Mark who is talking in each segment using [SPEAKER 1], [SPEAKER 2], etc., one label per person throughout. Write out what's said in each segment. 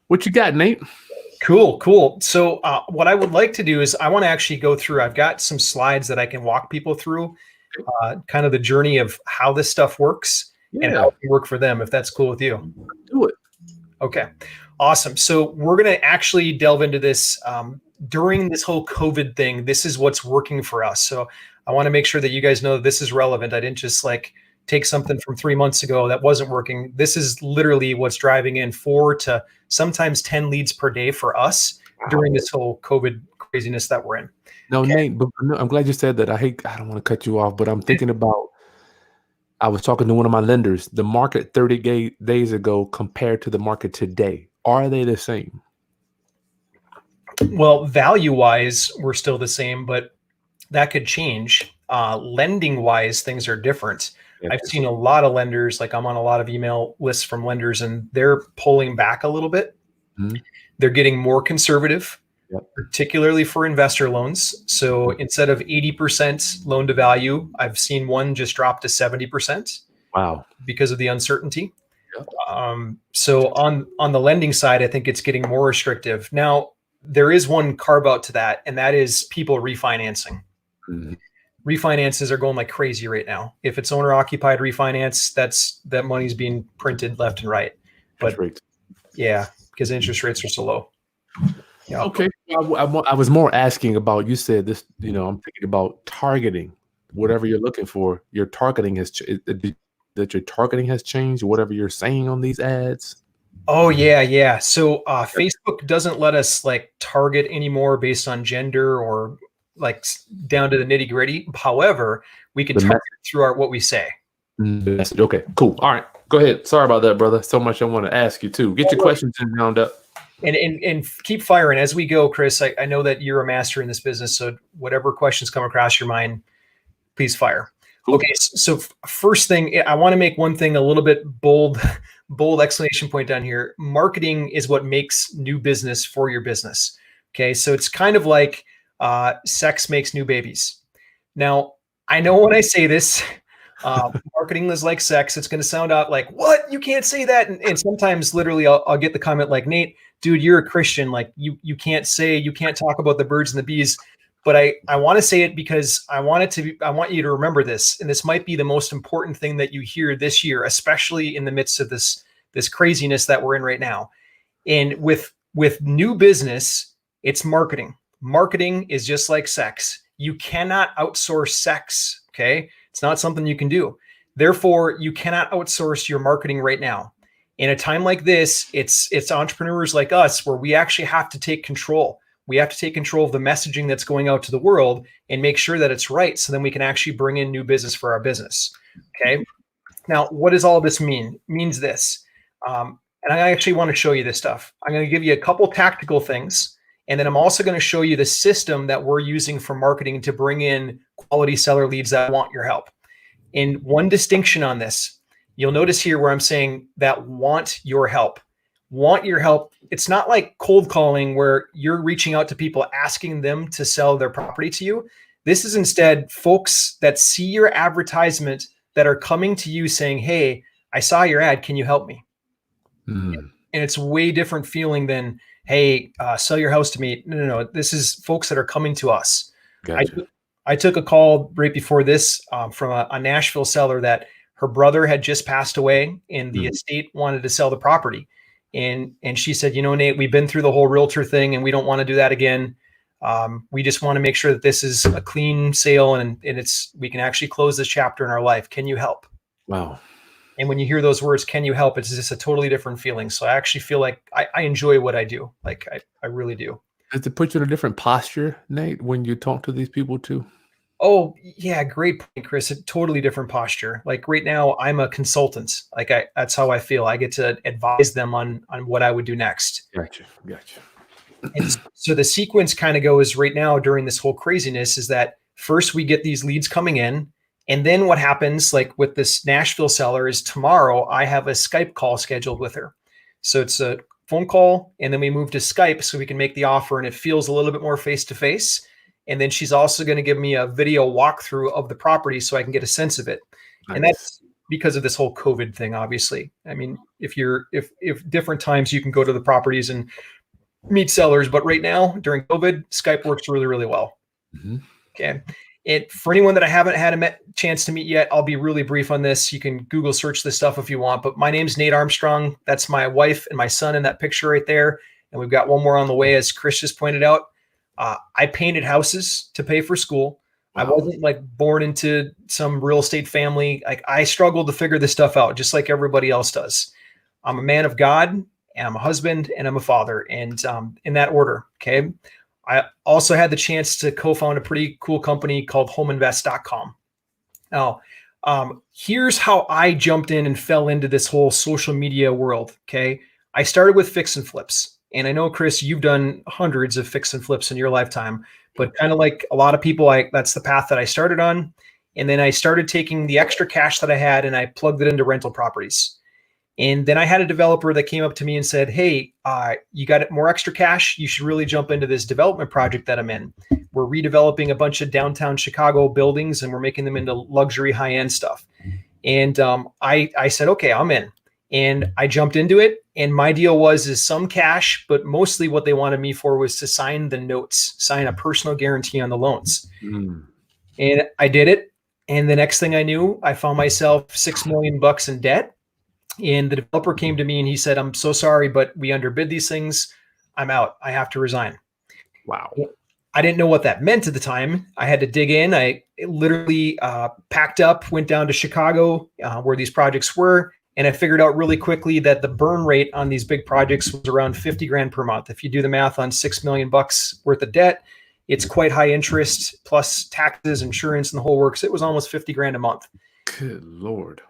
[SPEAKER 1] What you got, Nate?
[SPEAKER 2] Cool, cool. So what I would like to do is I want to actually go through, I've got some slides that I can walk people through, kind of the journey of how this stuff works and how
[SPEAKER 1] Yeah,
[SPEAKER 2] it can work for them, if that's cool with you.
[SPEAKER 1] do it.
[SPEAKER 2] Okay, awesome. So we're going to actually delve into this during this whole COVID thing. This is what's working for us. So I want to make sure that you guys know that this is relevant. I didn't just like take something from 3 months ago that wasn't working. This is literally what's driving in 4 to sometimes 10 leads per day for us during this whole COVID craziness that we're in.
[SPEAKER 1] No,
[SPEAKER 2] Okay.
[SPEAKER 1] Nate, but no, I'm glad you said that. I don't want to cut you off, but I'm thinking about, I was talking to one of my lenders, the market 30 days ago compared to the market today. Are they the same?
[SPEAKER 2] Well, value wise, we're still the same, but that could change. Lending wise, things are different. I've
[SPEAKER 1] Gotcha.
[SPEAKER 2] seen a lot of lenders, like I'm on a lot of email lists from lenders, and they're pulling back a little bit.
[SPEAKER 1] Mhm.
[SPEAKER 2] They're getting more conservative,
[SPEAKER 1] Yep.
[SPEAKER 2] particularly for investor loans. So instead of 80% loan to value, I've seen one just drop to 70%
[SPEAKER 1] Wow.
[SPEAKER 2] because of the uncertainty.
[SPEAKER 1] Yep.
[SPEAKER 2] So on the lending side, I think it's getting more restrictive. Now, there is one carve out to that, and that is people refinancing.
[SPEAKER 1] Mhm.
[SPEAKER 2] Refinances are going like crazy right now. If it's owner occupied refinance, that money's being printed left and right.
[SPEAKER 1] That's
[SPEAKER 2] But
[SPEAKER 1] great.
[SPEAKER 2] yeah, because interest rates are so low. Yeah.
[SPEAKER 1] Okay. I was more asking about, you said this, I'm thinking about targeting whatever you're looking for. Your targeting that your targeting has changed, whatever you're saying on these ads.
[SPEAKER 2] Oh yeah, yeah. So Facebook doesn't let us like target anymore based on gender or like down to the nitty gritty. However, we can
[SPEAKER 1] The
[SPEAKER 2] target through what we say.
[SPEAKER 1] message. Okay, cool. All right. Go ahead. Sorry about that, brother. So much I want to ask you too. Get your questions in round up.
[SPEAKER 2] And keep firing as we go, Chris. I know that you're a master in this business, so whatever questions come across your mind, please fire.
[SPEAKER 1] Cool.
[SPEAKER 2] Okay, so first thing, I want to make one thing a little bit bold explanation point down here. Marketing is what makes new business for your business. Okay, so it's kind of like sex makes new babies. Now, I know when I say this, marketing is like sex. It's going to sound out like, what? You can't say that. And sometimes literally I'll get the comment like, Nate, dude, you're a Christian. Like you can't talk about the birds and the bees. But I want to say it because I want you to remember this. And this might be the most important thing that you hear this year, especially in the midst of this craziness that we're in right now. And with new business, it's marketing. Marketing is just like sex. You cannot outsource sex. Okay. It's not something you can do. Therefore, you cannot outsource your marketing right now. In a time like this, it's entrepreneurs like us where we actually have to take control. We have to take control of the messaging that's going out to the world and make sure that it's right. So then we can actually bring in new business for our business. Okay. Now, what does all of this mean? It means this. And I actually want to show you this stuff. I'm going to give you a couple tactical things. And then I'm also going to show you the system that we're using for marketing to bring in quality seller leads that want your help. And one distinction on this, you'll notice here where I'm saying that want your help. Want your help. It's not like cold calling where you're reaching out to people asking them to sell their property to you. This is instead folks that see your advertisement that are coming to you saying, hey, I saw your ad. Can you help me? And it's way different feeling than, hey, sell your house to me. No. This is folks that are coming to us.
[SPEAKER 1] Gotcha.
[SPEAKER 2] I took a call right before this from a Nashville seller that her brother had just passed away and the estate wanted to sell the property. And she said, Nate, we've been through the whole realtor thing and we don't want to do that again. We just want to make sure that this is a clean sale and we can actually close this chapter in our life. Can you help?
[SPEAKER 1] Wow.
[SPEAKER 2] And when you hear those words, can you help? It's just a totally different feeling. So I actually feel like I enjoy what I do. Like I really do.
[SPEAKER 1] Does it put you in a different posture, Nate, when you talk to these people too?
[SPEAKER 2] Oh yeah, great point, Chris. A totally different posture. Like right now, I'm a consultant. Like that's how I feel. I get to advise them on what I would do next.
[SPEAKER 1] Gotcha.
[SPEAKER 2] And so the sequence kind of goes right now during this whole craziness is that first we get these leads coming in. And then what happens, like with this Nashville seller, is tomorrow I have a Skype call scheduled with her. So it's a phone call, and then we move to Skype so we can make the offer, and it feels a little bit more face-to-face. And then she's also going to give me a video walkthrough of the property so I can get a sense of it. Nice. And because of this whole COVID thing, obviously. I mean, if different times you can go to the properties and meet sellers, but right now during COVID, Skype works really, really well.
[SPEAKER 1] Mm-hmm.
[SPEAKER 2] Okay. For anyone that I haven't had a chance to meet yet, I'll be really brief on this. You can Google search this stuff if you want, but my name's Nate Armstrong. That's my wife and my son in that picture right there. And we've got one more on the way, as Chris just pointed out. I painted houses to pay for school. Wow. I wasn't like born into some real estate family. Like I struggled to figure this stuff out just like everybody else does. I'm a man of God, and I'm a husband, and I'm a father, and in that order. Okay. I also had the chance to co-found a pretty cool company called homeinvest.com. Now, here's how I jumped in and fell into this whole social media world. Okay. I started with fix and flips. And I know, Chris, you've done hundreds of fix and flips in your lifetime, but kind of like a lot of people, that's the path that I started on. And then I started taking the extra cash that I had and I plugged it into rental properties. And then I had a developer that came up to me and said, hey, you got more extra cash. You should really jump into this development project that I'm in. We're redeveloping a bunch of downtown Chicago buildings and we're making them into luxury high-end stuff. And I said, okay, I'm in. And I jumped into it. And my deal was some cash, but mostly what they wanted me for was to sign the notes, sign a personal guarantee on the loans. Mm. And I did it. And the next thing I knew, I found myself $6 million in debt. And the developer came to me and he said, I'm so sorry, but we underbid these things. I'm out. I have to resign.
[SPEAKER 1] Wow.
[SPEAKER 2] I didn't know what that meant at the time. I had to dig in. I literally packed up, went down to Chicago where these projects were. And I figured out really quickly that the burn rate on these big projects was around 50 grand per month. If you do the math on $6 million worth of debt, it's quite high interest plus taxes, insurance, and the whole works. It was almost 50 grand a month.
[SPEAKER 1] Good Lord.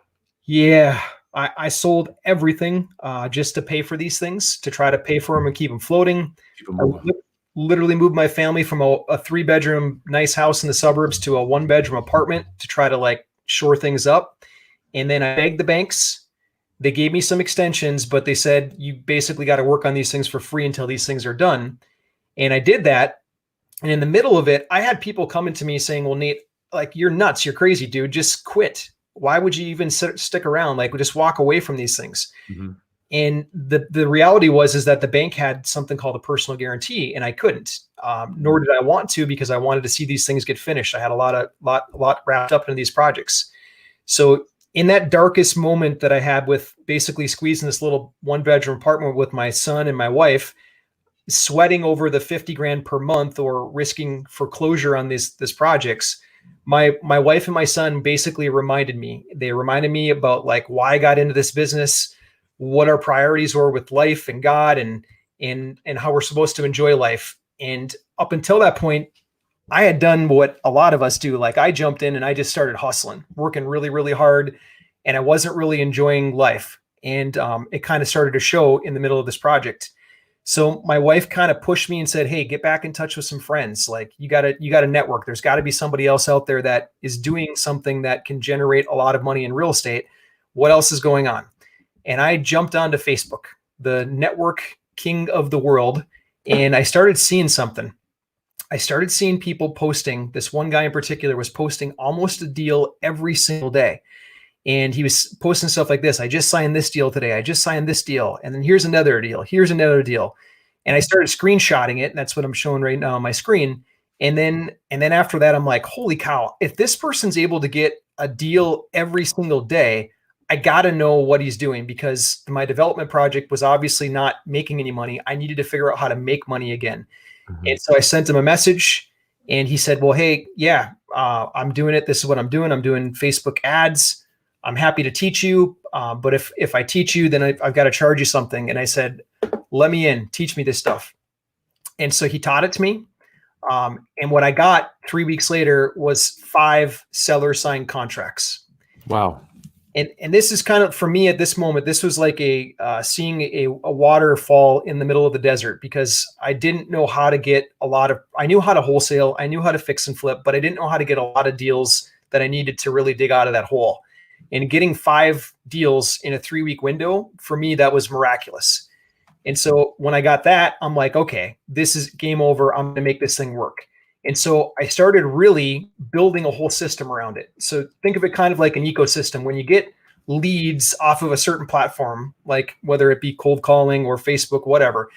[SPEAKER 2] Yeah. I sold everything just to pay for these things, to try to pay for them and keep them floating. I literally moved my family from a 3-bedroom nice house in the suburbs to a 1-bedroom apartment to try to like shore things up. And then I begged the banks. They gave me some extensions, but they said, you basically got to work on these things for free until these things are done. And I did that. And in the middle of it, I had people coming to me saying, well, Nate, like, you're nuts. You're crazy, dude. Just quit. Why would you even stick around? Like, just walk away from these things. Mm-hmm. And the reality is that the bank had something called a personal guarantee, and I couldn't, nor did I want to, because I wanted to see these things get finished. I had a lot wrapped up in these projects. So in that darkest moment that I had with basically squeezing this little 1-bedroom apartment with my son and my wife, sweating over the 50 grand per month or risking foreclosure on these projects, my wife and my son basically reminded me. They reminded me about like why I got into this business, what our priorities were with life and God, and how we're supposed to enjoy life. And up until that point, I had done what a lot of us do. Like I jumped in and I just started hustling, working really, really hard, and I wasn't really enjoying life. And it kind of started to show in the middle of this project. So my wife kind of pushed me and said, hey, get back in touch with some friends. Like you gotta network. There's gotta be somebody else out there that is doing something that can generate a lot of money in real estate. What else is going on? And I jumped onto Facebook, the network king of the world. And I started seeing something. I started seeing people posting. This one guy in particular was posting almost a deal every single day. And he was posting stuff like this. I just signed this deal today. I just signed this deal. And then here's another deal. Here's another deal. And I started screenshotting it. And that's what I'm showing right now on my screen. And then after that, I'm like, holy cow, if this person's able to get a deal every single day, I got to know what he's doing, because my development project was obviously not making any money. I needed to figure out how to make money again. Mm-hmm. And so I sent him a message and he said, well, hey, yeah, I'm doing it. This is what I'm doing. I'm doing Facebook ads. I'm happy to teach you. But if I teach you, then I've got to charge you something. And I said, let me in, teach me this stuff. And so he taught it to me. And what I got 3 weeks later was 5 seller signed contracts.
[SPEAKER 1] Wow.
[SPEAKER 2] And this is kind of, for me at this moment, this was like seeing a waterfall in the middle of the desert, because I didn't know how to get I knew how to wholesale, I knew how to fix and flip, but I didn't know how to get a lot of deals that I needed to really dig out of that hole. And getting 5 deals in a 3-week window, for me, that was miraculous. And so when I got that, I'm like, okay, this is game over. I'm going to make this thing work. And so I started really building a whole system around it. So think of it kind of like an ecosystem. When you get leads off of a certain platform, like whether it be cold calling or Facebook, whatever.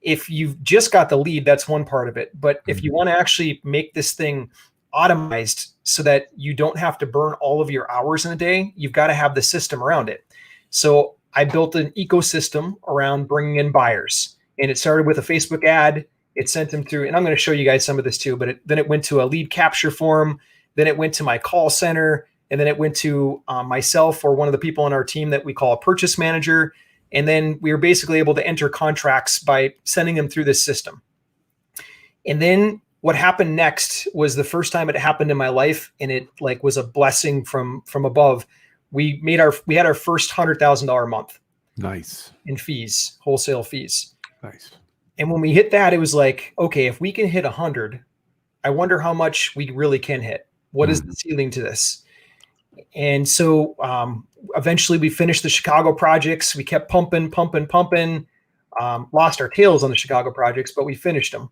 [SPEAKER 2] If you've just got the lead, that's one part of it. But if you want to actually make this thing automized so that you don't have to burn all of your hours in a day, you've got to have the system around it. So I built an ecosystem around bringing in buyers, and it started with a Facebook ad. It sent them through, and I'm going to show you guys some of this too, but then it went to a lead capture form. Then it went to my call center, and then it went to myself or one of the people on our team that we call a purchase manager. And then we were basically able to enter contracts by sending them through this system. And then what happened next was the first time it happened in my life, and it like was a blessing from above. We had our first $100,000 a month.
[SPEAKER 1] Nice.
[SPEAKER 2] In fees, wholesale fees.
[SPEAKER 1] Nice.
[SPEAKER 2] And when we hit that, it was like, okay, if we can hit 100, I wonder how much we really can hit. What is the ceiling to this? And so eventually we finished the Chicago projects. We kept pumping. Lost our tails on the Chicago projects, but we finished them.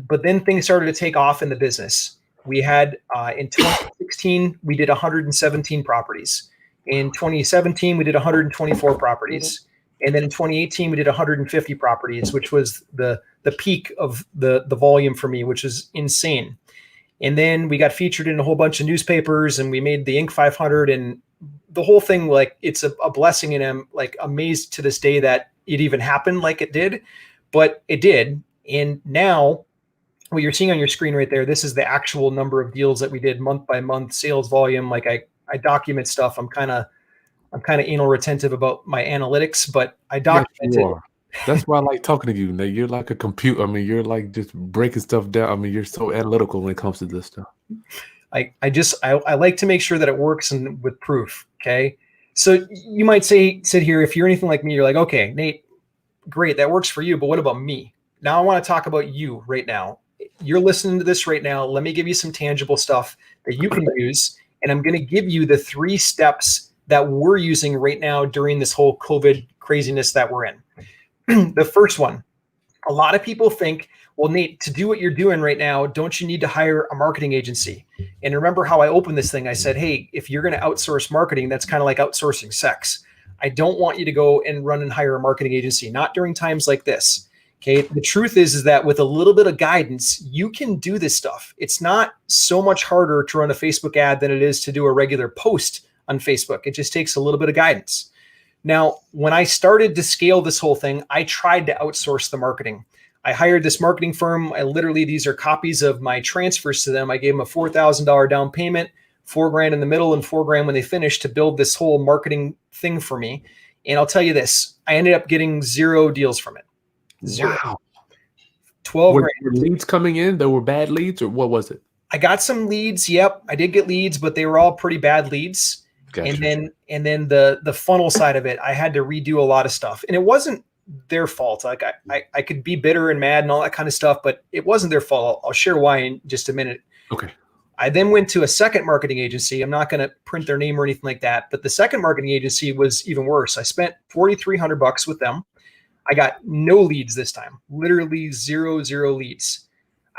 [SPEAKER 2] But then things started to take off in the business. We had in 2016, we did 117 properties. In 2017, we did 124 properties. And then in 2018, we did 150 properties, which was the peak of the volume for me, which is insane. And then we got featured in a whole bunch of newspapers, and we made the Inc. 500, and the whole thing, like, it's a blessing, and I'm like amazed to this day that it even happened like it did, but it did. And now what you're seeing on your screen right there, this is the actual number of deals that we did month by month, sales volume. Like I document stuff. I'm kind of anal retentive about my analytics, but I document it.
[SPEAKER 1] That's why I like talking to you, Nate. You're like a computer. I mean, you're like just breaking stuff down. I mean, you're so analytical when it comes to this stuff.
[SPEAKER 2] I like to make sure that it works and with proof. Okay. So you might sit here, if you're anything like me, you're like, okay, Nate, great. That works for you. But what about me? Now I want to talk about you right now. You're listening to this right now. Let me give you some tangible stuff that you can use. And I'm going to give you the 3 steps that we're using right now during this whole COVID craziness that we're in. The first one, a lot of people think, well, Nate, to do what you're doing right now, don't you need to hire a marketing agency? And remember how I opened this thing? I said, hey, if you're going to outsource marketing, that's kind of like outsourcing sex. I don't want you to go and run and hire a marketing agency, not during times like this. Okay. The truth is that with a little bit of guidance, you can do this stuff. It's not so much harder to run a Facebook ad than it is to do a regular post on Facebook. It just takes a little bit of guidance. Now, when I started to scale this whole thing, I tried to outsource the marketing. I hired this marketing firm. These are copies of my transfers to them. I gave them a $4,000 down payment, $4,000 in the middle, and $4,000 when they finished to build this whole marketing thing for me. And I'll tell you this, I ended up getting 0 deals from it. 0. Wow. 12
[SPEAKER 1] were leads coming in? There were bad leads, or what was it?
[SPEAKER 2] I got some leads. Yep. I did get leads, but they were all pretty bad leads. Gotcha. And then the funnel side of it, I had to redo a lot of stuff, and it wasn't their fault. Like I could be bitter and mad and all that kind of stuff, but it wasn't their fault. I'll share why in just a minute.
[SPEAKER 1] Okay.
[SPEAKER 2] I then went to a second marketing agency. I'm not going to print their name or anything like that, but the second marketing agency was even worse. I spent $4,300 with them. I got no leads this time, literally zero leads.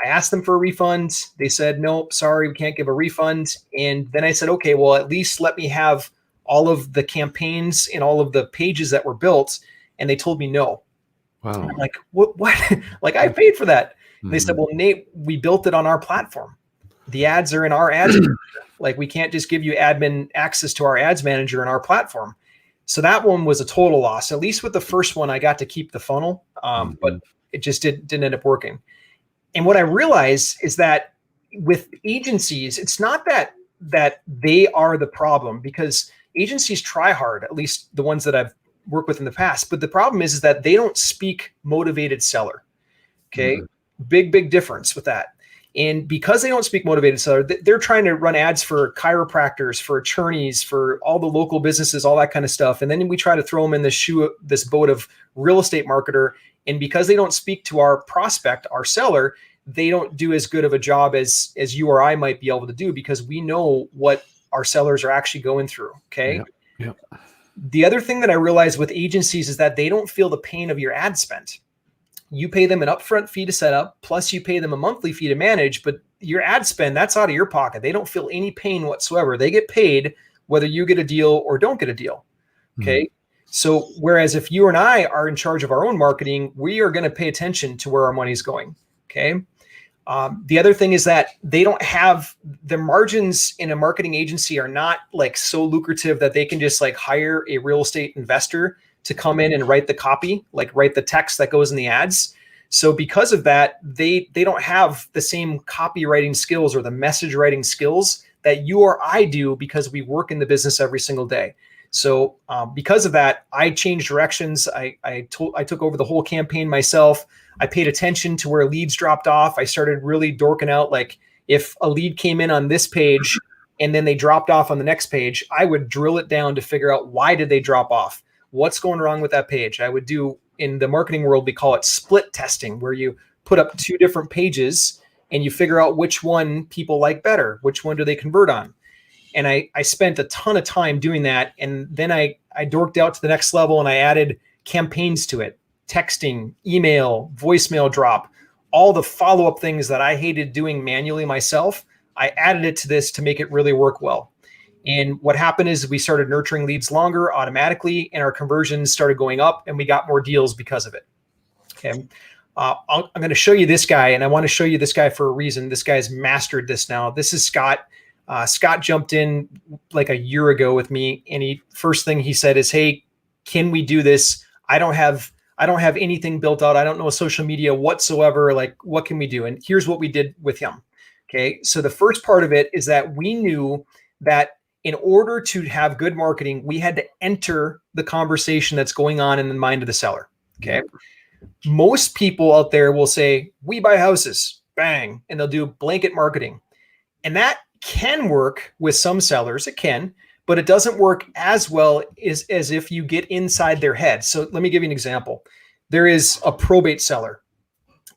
[SPEAKER 2] I asked them for a refund. They said, nope, sorry, we can't give a refund. And then I said, okay, well, at least let me have all of the campaigns and all of the pages that were built. And they told me no.
[SPEAKER 1] Wow.
[SPEAKER 2] I'm like, what? Like, I paid for that. Mm-hmm. They said, well, Nate, we built it on our platform. The ads are in our ads manager. Like, we can't just give you admin access to our ads manager in our platform. So that one was a total loss. At least with the first one, I got to keep the funnel, but it just didn't end up working. And what I realized is that with agencies, it's not that they are the problem, because agencies try hard, at least the ones that I've worked with in the past. But the problem is that they don't speak motivated seller. Okay. Mm-hmm. Big difference with that. And because they don't speak motivated seller, they're trying to run ads for chiropractors, for attorneys, for all the local businesses, all that kind of stuff. And then we try to throw them in this boat of real estate marketer. And because they don't speak to our prospect, our seller, they don't do as good of a job as you or I might be able to do, because we know what our sellers are actually going through. Okay.
[SPEAKER 1] Yep.
[SPEAKER 2] The other thing that I realized with agencies is that they don't feel the pain of your ad spend. You pay them an upfront fee to set up, plus you pay them a monthly fee to manage, but your ad spend, that's out of your pocket. They don't feel any pain whatsoever. They get paid whether you get a deal or don't get a deal. Okay. So whereas if you and I are in charge of our own marketing, we are going to pay attention to where our money's going. Okay. The other thing is that they don't have the margins in a marketing agency are not like so lucrative that they can just like hire a real estate investor to come in and write the copy, like write the text that goes in the ads. So because of that, they don't have the same copywriting skills or the message writing skills that you or I do because we work in the business every single day. So because of that, I changed directions. I took over the whole campaign myself. I paid attention to where leads dropped off. I started really dorking out, like if a lead came in on this page and then they dropped off on the next page, I would drill it down to figure out why did they drop off? What's going wrong with that page? I would do, in the marketing world, we call it split testing, where you put up two different pages and you figure out which one people like better, which one do they convert on. And I spent a ton of time doing that. And then I dorked out to the next level and I added campaigns to it, texting, email, voicemail drop, all the follow-up things that I hated doing manually myself. I added it to this to make it really work well. And what happened is we started nurturing leads longer automatically and our conversions started going up and we got more deals because of it. Okay. I'm going to show you this guy, and I want to show you this guy for a reason. This guy's mastered this now. This is Scott. Scott jumped in like a year ago with me, and first thing he said is, "Hey, can we do this? I don't have anything built out. I don't know social media whatsoever. Like, what can we do?" And here's what we did with him. Okay, so the first part of it is that we knew that in order to have good marketing, we had to enter the conversation that's going on in the mind of the seller. Okay, most people out there will say, "We buy houses," bang, and they'll do blanket marketing, and that can work with some sellers. It can, but it doesn't work as well as if you get inside their head. So let me give you an example. There is a probate seller.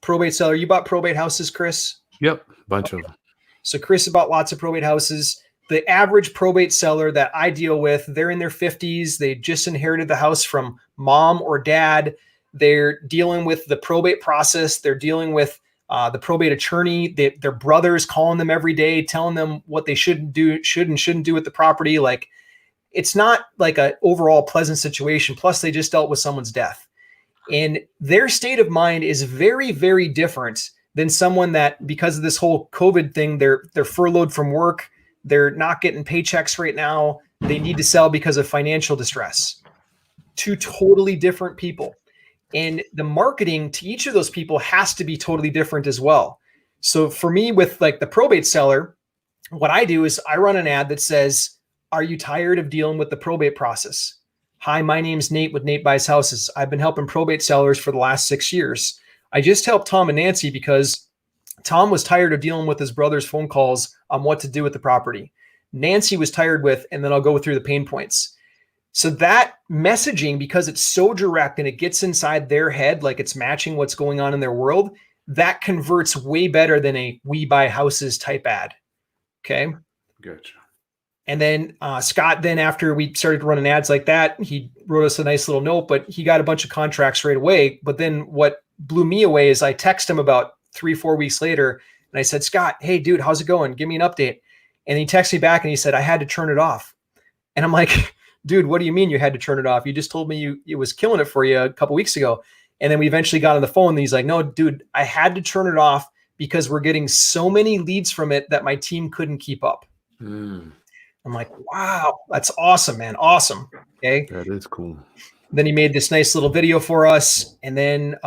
[SPEAKER 2] You bought probate houses, Chris?
[SPEAKER 1] Yep, bunch of them.
[SPEAKER 2] So Chris bought lots of probate houses. The average probate seller that I deal with, they're in their 50s. They just inherited the house from mom or dad. They're dealing with the probate process. They're dealing with the probate attorney, their brothers calling them every day, telling them what they should and shouldn't do with the property. Like, it's not like an overall pleasant situation. Plus, they just dealt with someone's death. And their state of mind is very, very different than someone that, because of this whole COVID thing, they're furloughed from work. They're not getting paychecks right now. They need to sell because of financial distress. Two totally different people. And the marketing to each of those people has to be totally different as well. So for me, with like the probate seller, what I do is I run an ad that says, "Are you tired of dealing with the probate process? Hi, my name's Nate with Nate Buys Houses. I've been helping probate sellers for the last 6 years. I just helped Tom and Nancy because Tom was tired of dealing with his brother's phone calls on what to do with the property. Nancy was tired with," and then I'll go through the pain points. So that messaging, because it's so direct and it gets inside their head, like it's matching what's going on in their world, that converts way better than a "we buy houses" type ad. Okay.
[SPEAKER 1] Gotcha.
[SPEAKER 2] And then Scott, then after we started running ads like that, he wrote us a nice little note, but he got a bunch of contracts right away. But then what blew me away is I texted him about 3-4 weeks later and I said, "Scott, hey dude, how's it going? Give me an update." And he texted me back and he said, "I had to turn it off." And I'm like, "Dude, what do you mean you had to turn it off? You just told me it was killing it for you a couple weeks ago." And then we eventually got on the phone and he's like, "No, dude, I had to turn it off because we're getting so many leads from it that my team couldn't keep up." I'm like, "Wow, that's awesome, man. Awesome." Okay.
[SPEAKER 1] That is cool.
[SPEAKER 2] Then he made this nice little video for us. And then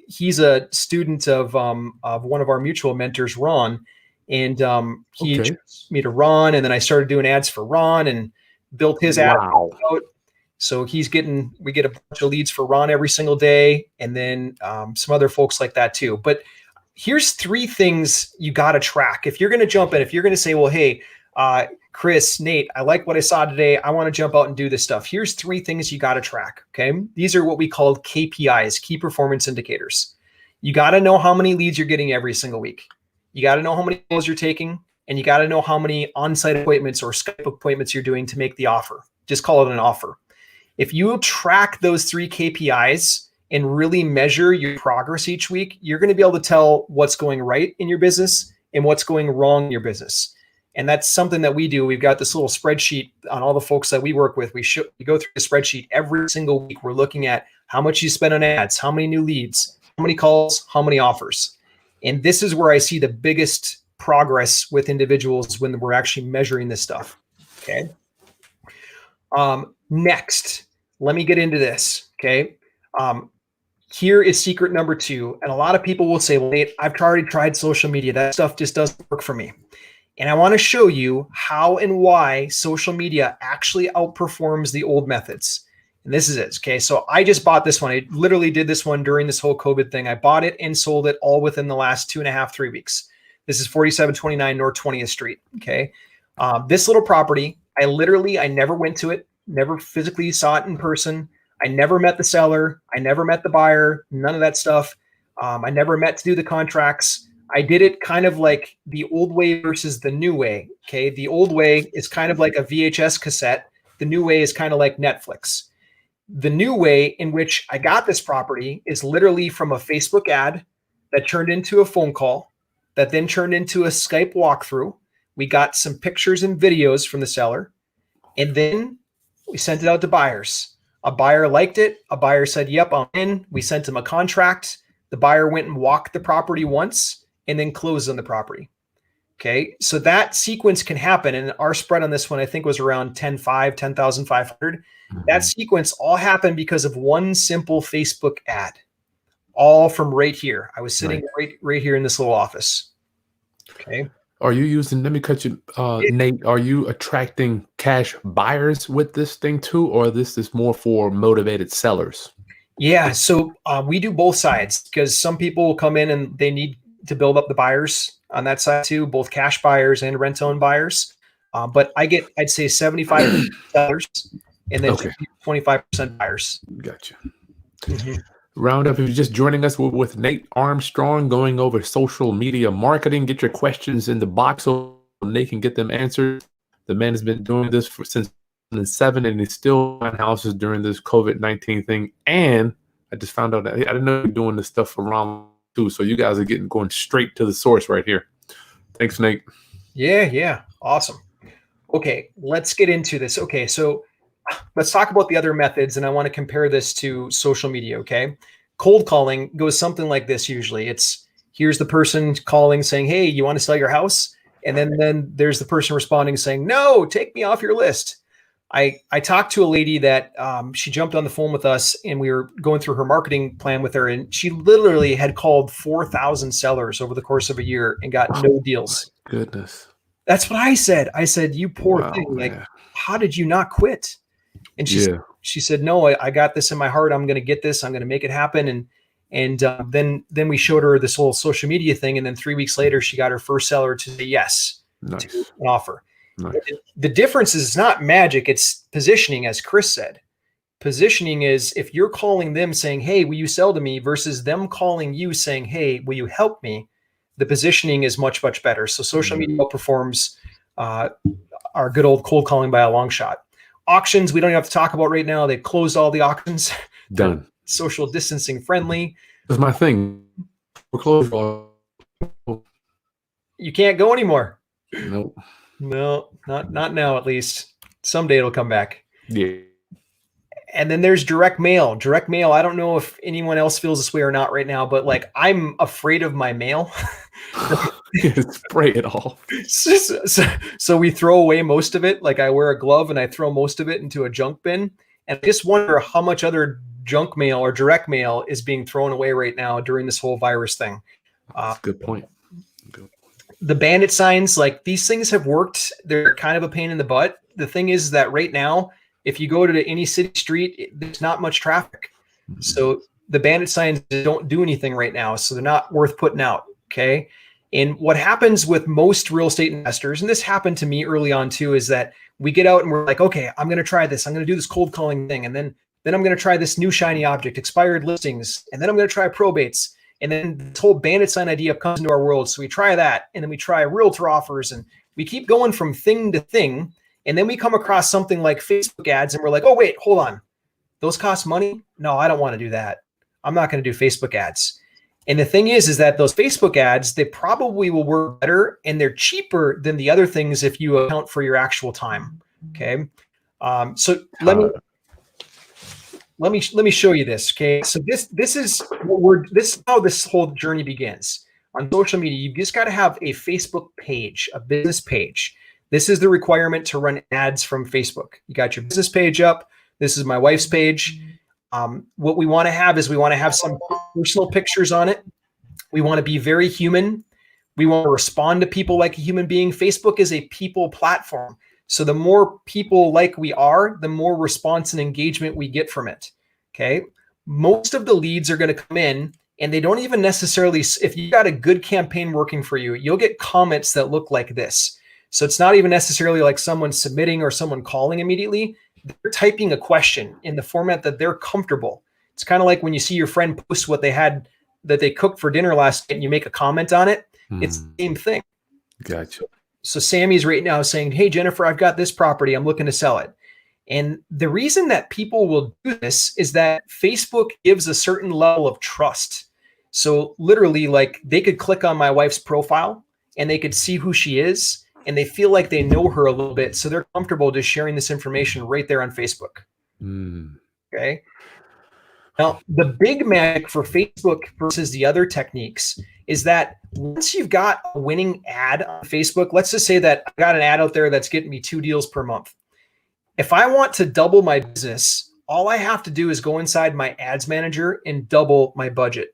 [SPEAKER 2] he's a student of one of our mutual mentors, Ron. And he introduced me to Ron. And then I started doing ads for Ron and built his ad out. So we get a bunch of leads for Ron every single day. And then some other folks like that too. But here's 3 things you got to track. If you're going to jump in, if you're going to say, "Well, hey, Chris, Nate, I like what I saw today. I want to jump out and do this stuff." Here's 3 things you got to track. Okay. These are what we call KPIs, key performance indicators. You got to know how many leads you're getting every single week. You got to know how many calls you're taking, and you got to know how many on-site appointments or Skype appointments you're doing to make the offer. Just call it an offer. If you track those 3 KPIs and really measure your progress each week, you're going to be able to tell what's going right in your business and what's going wrong in your business. And that's something that we do. We've got this little spreadsheet on all the folks that we work with. We go through the spreadsheet every single week. We're looking at how much you spend on ads, how many new leads, how many calls, how many offers. And this is where I see the biggest progress with individuals when we're actually measuring this stuff. Okay. Next, let me get into this. Okay. Here is secret number 2. And a lot of people will say, well, Nate, I've already tried social media. That stuff just doesn't work for me. And I want to show you how and why social media actually outperforms the old methods. And this is it. Okay. So I just bought this one. I literally did this one during this whole COVID thing. I bought it and sold it all within the last 2.5, 3 weeks. This is 4729 North 20th Street. Okay. This little property, I never went to it, never physically saw it in person. I never met the seller. I never met the buyer, none of that stuff. I never met to do the contracts. I did it kind of like the old way versus the new way. Okay. The old way is kind of like a VHS cassette. The new way is kind of like Netflix. The new way in which I got this property is literally from a Facebook ad that turned into a phone call, that then turned into a Skype walkthrough. We got some pictures and videos from the seller, and then we sent it out to buyers. A buyer liked it. A buyer said, yep, I'm in. We sent them a contract. The buyer went and walked the property once and then closed on the property. Okay. So that sequence can happen. And our spread on this one, I think, was around 10,500, 10,500. That sequence all happened because of one simple Facebook ad, all from right here. I was sitting right here in this little office. Okay.
[SPEAKER 1] Are you using, let me cut you, Nate, are you attracting cash buyers with this thing too, or this is more for motivated sellers?
[SPEAKER 2] Yeah. So we do both sides, because some people will come in and they need to build up the buyers on that side too, both cash buyers and rent-own buyers. But I'd say 75% sellers and then 25% buyers.
[SPEAKER 1] Gotcha. Roundup, if you're just joining us, we're with Nate Armstrong going over social media marketing. Get your questions in the box so Nate can get them answered. The man has been doing this since 2007, and he's still buying houses during this COVID-19 thing. And I just found out that I didn't know you're doing this stuff around too. So you guys are going straight to the source right here. Thanks, Nate.
[SPEAKER 2] Yeah. Awesome. Okay, let's get into this. Okay, so let's talk about the other methods, and I want to compare this to social media. Okay. Cold calling goes something like this. Usually it's, here's the person calling saying, hey, you want to sell your house? And then there's the person responding saying, no, take me off your list. I talked to a lady that she jumped on the phone with us, and we were going through her marketing plan with her. And she literally had called 4,000 sellers over the course of a year and got no deals.
[SPEAKER 1] Goodness.
[SPEAKER 2] That's what I said. I said, you poor thing.
[SPEAKER 1] Man.
[SPEAKER 2] Like, how did you not quit? And she said, no, I got this in my heart. I'm going to get this. I'm going to make it happen. And then we showed her this whole social media thing. And then 3 weeks later, she got her first seller to say yes to an offer. Nice. The difference is not magic. It's positioning, as Chris said. Positioning is if you're calling them saying, hey, will you sell to me, versus them calling you saying, hey, will you help me? The positioning is much, much better. So social media outperforms our good old cold calling by a long shot. Auctions, we don't even have to talk about right now. They've closed all the auctions.
[SPEAKER 1] Done.
[SPEAKER 2] Social distancing friendly.
[SPEAKER 1] That's my thing. We're closed.
[SPEAKER 2] You can't go anymore.
[SPEAKER 1] Nope.
[SPEAKER 2] No, not now, at least. Someday it'll come back.
[SPEAKER 1] Yeah.
[SPEAKER 2] And then there's direct mail. Direct mail, I don't know if anyone else feels this way or not right now, but like, I'm afraid of my mail.
[SPEAKER 1] Spray it all.
[SPEAKER 2] So we throw away most of it. Like, I wear a glove and I throw most of it into a junk bin. And I just wonder how much other junk mail or direct mail is being thrown away right now during this whole virus thing.
[SPEAKER 1] That's a good point.
[SPEAKER 2] The bandit signs, like, these things have worked. They're kind of a pain in the butt. The thing is that right now, if you go to any city street, there's not much traffic. So the bandit signs don't do anything right now. So they're not worth putting out. Okay. And what happens with most real estate investors, and this happened to me early on too, is that we get out and we're like, okay, I'm going to try this. I'm going to do this cold calling thing. And then I'm going to try this new shiny object, expired listings. And then I'm going to try probates. And then this whole bandit sign idea comes into our world. So we try that. And then we try realtor offers, and we keep going from thing to thing. And then we come across something like Facebook ads, and we're like, oh, wait, hold on. Those cost money? No, I don't want to do that. I'm not going to do Facebook ads. And the thing is that those Facebook ads, they probably will work better and they're cheaper than the other things if you account for your actual time. Okay. So let me show you this. Okay. So this is how this whole journey begins. On social media, you just got to have a Facebook page, a business page. This is the requirement to run ads from Facebook. You got your business page up. This is my wife's page. What we want to have is we want to have some personal pictures on it. We want to be very human. We want to respond to people like a human being. Facebook is a people platform. So the more people like we are, the more response and engagement we get from it. Okay. Most of the leads are going to come in and they don't even necessarily, if you got a good campaign working for you, you'll get comments that look like this. So it's not even necessarily like someone submitting or someone calling immediately. They're typing a question in the format that they're comfortable. It's kind of like when you see your friend post what they had that they cooked for dinner last night and you make a comment on it. It's the same thing.
[SPEAKER 1] Gotcha.
[SPEAKER 2] So Sammy's right now saying, hey, Jennifer, I've got this property. I'm looking to sell it. And the reason that people will do this is that Facebook gives a certain level of trust. So literally, like, they could click on my wife's profile and they could see who she is and they feel like they know her a little bit. So they're comfortable just sharing this information right there on Facebook. Okay. Now, the big magic for Facebook versus the other techniques is that once you've got a winning ad on Facebook, let's just say that I've got an ad out there that's getting me 2 deals per month. If I want to double my business, all I have to do is go inside my ads manager and double my budget.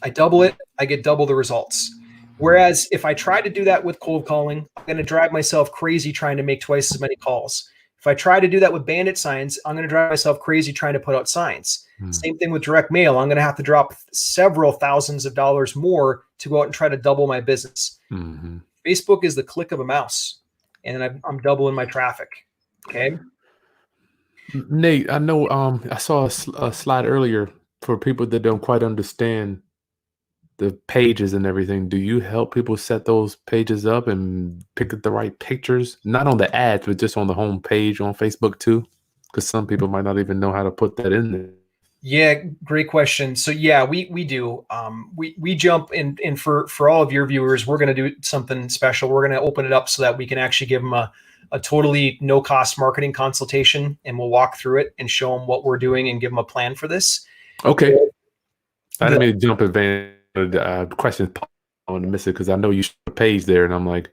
[SPEAKER 2] I double it, I get double the results. Whereas if I try to do that with cold calling, I'm going to drive myself crazy trying to make twice as many calls. If I try to do that with bandit signs, I'm going to drive myself crazy trying to put out signs. Same thing with direct mail. I'm going to have to drop several thousands of dollars more to go out and try to double my business. Facebook is the click of a mouse, and I'm doubling my traffic. Okay.
[SPEAKER 1] Nate, I know I saw a slide earlier for people that don't quite understand the pages and everything. Do you help people set those pages up and pick up the right pictures? Not on the ads, but just on the home page on Facebook too? Because some people might not even know how to put that in there.
[SPEAKER 2] Yeah, great question. So yeah, we do. We jump in, and for all of your viewers, we're going to do something special. We're going to open it up so that we can actually give them a totally no cost marketing consultation, and we'll walk through it and show them what we're doing and give them a plan for this.
[SPEAKER 1] Okay. I didn't mean to jump advanced questions on the miss it because I know you showed a page there, and I'm like,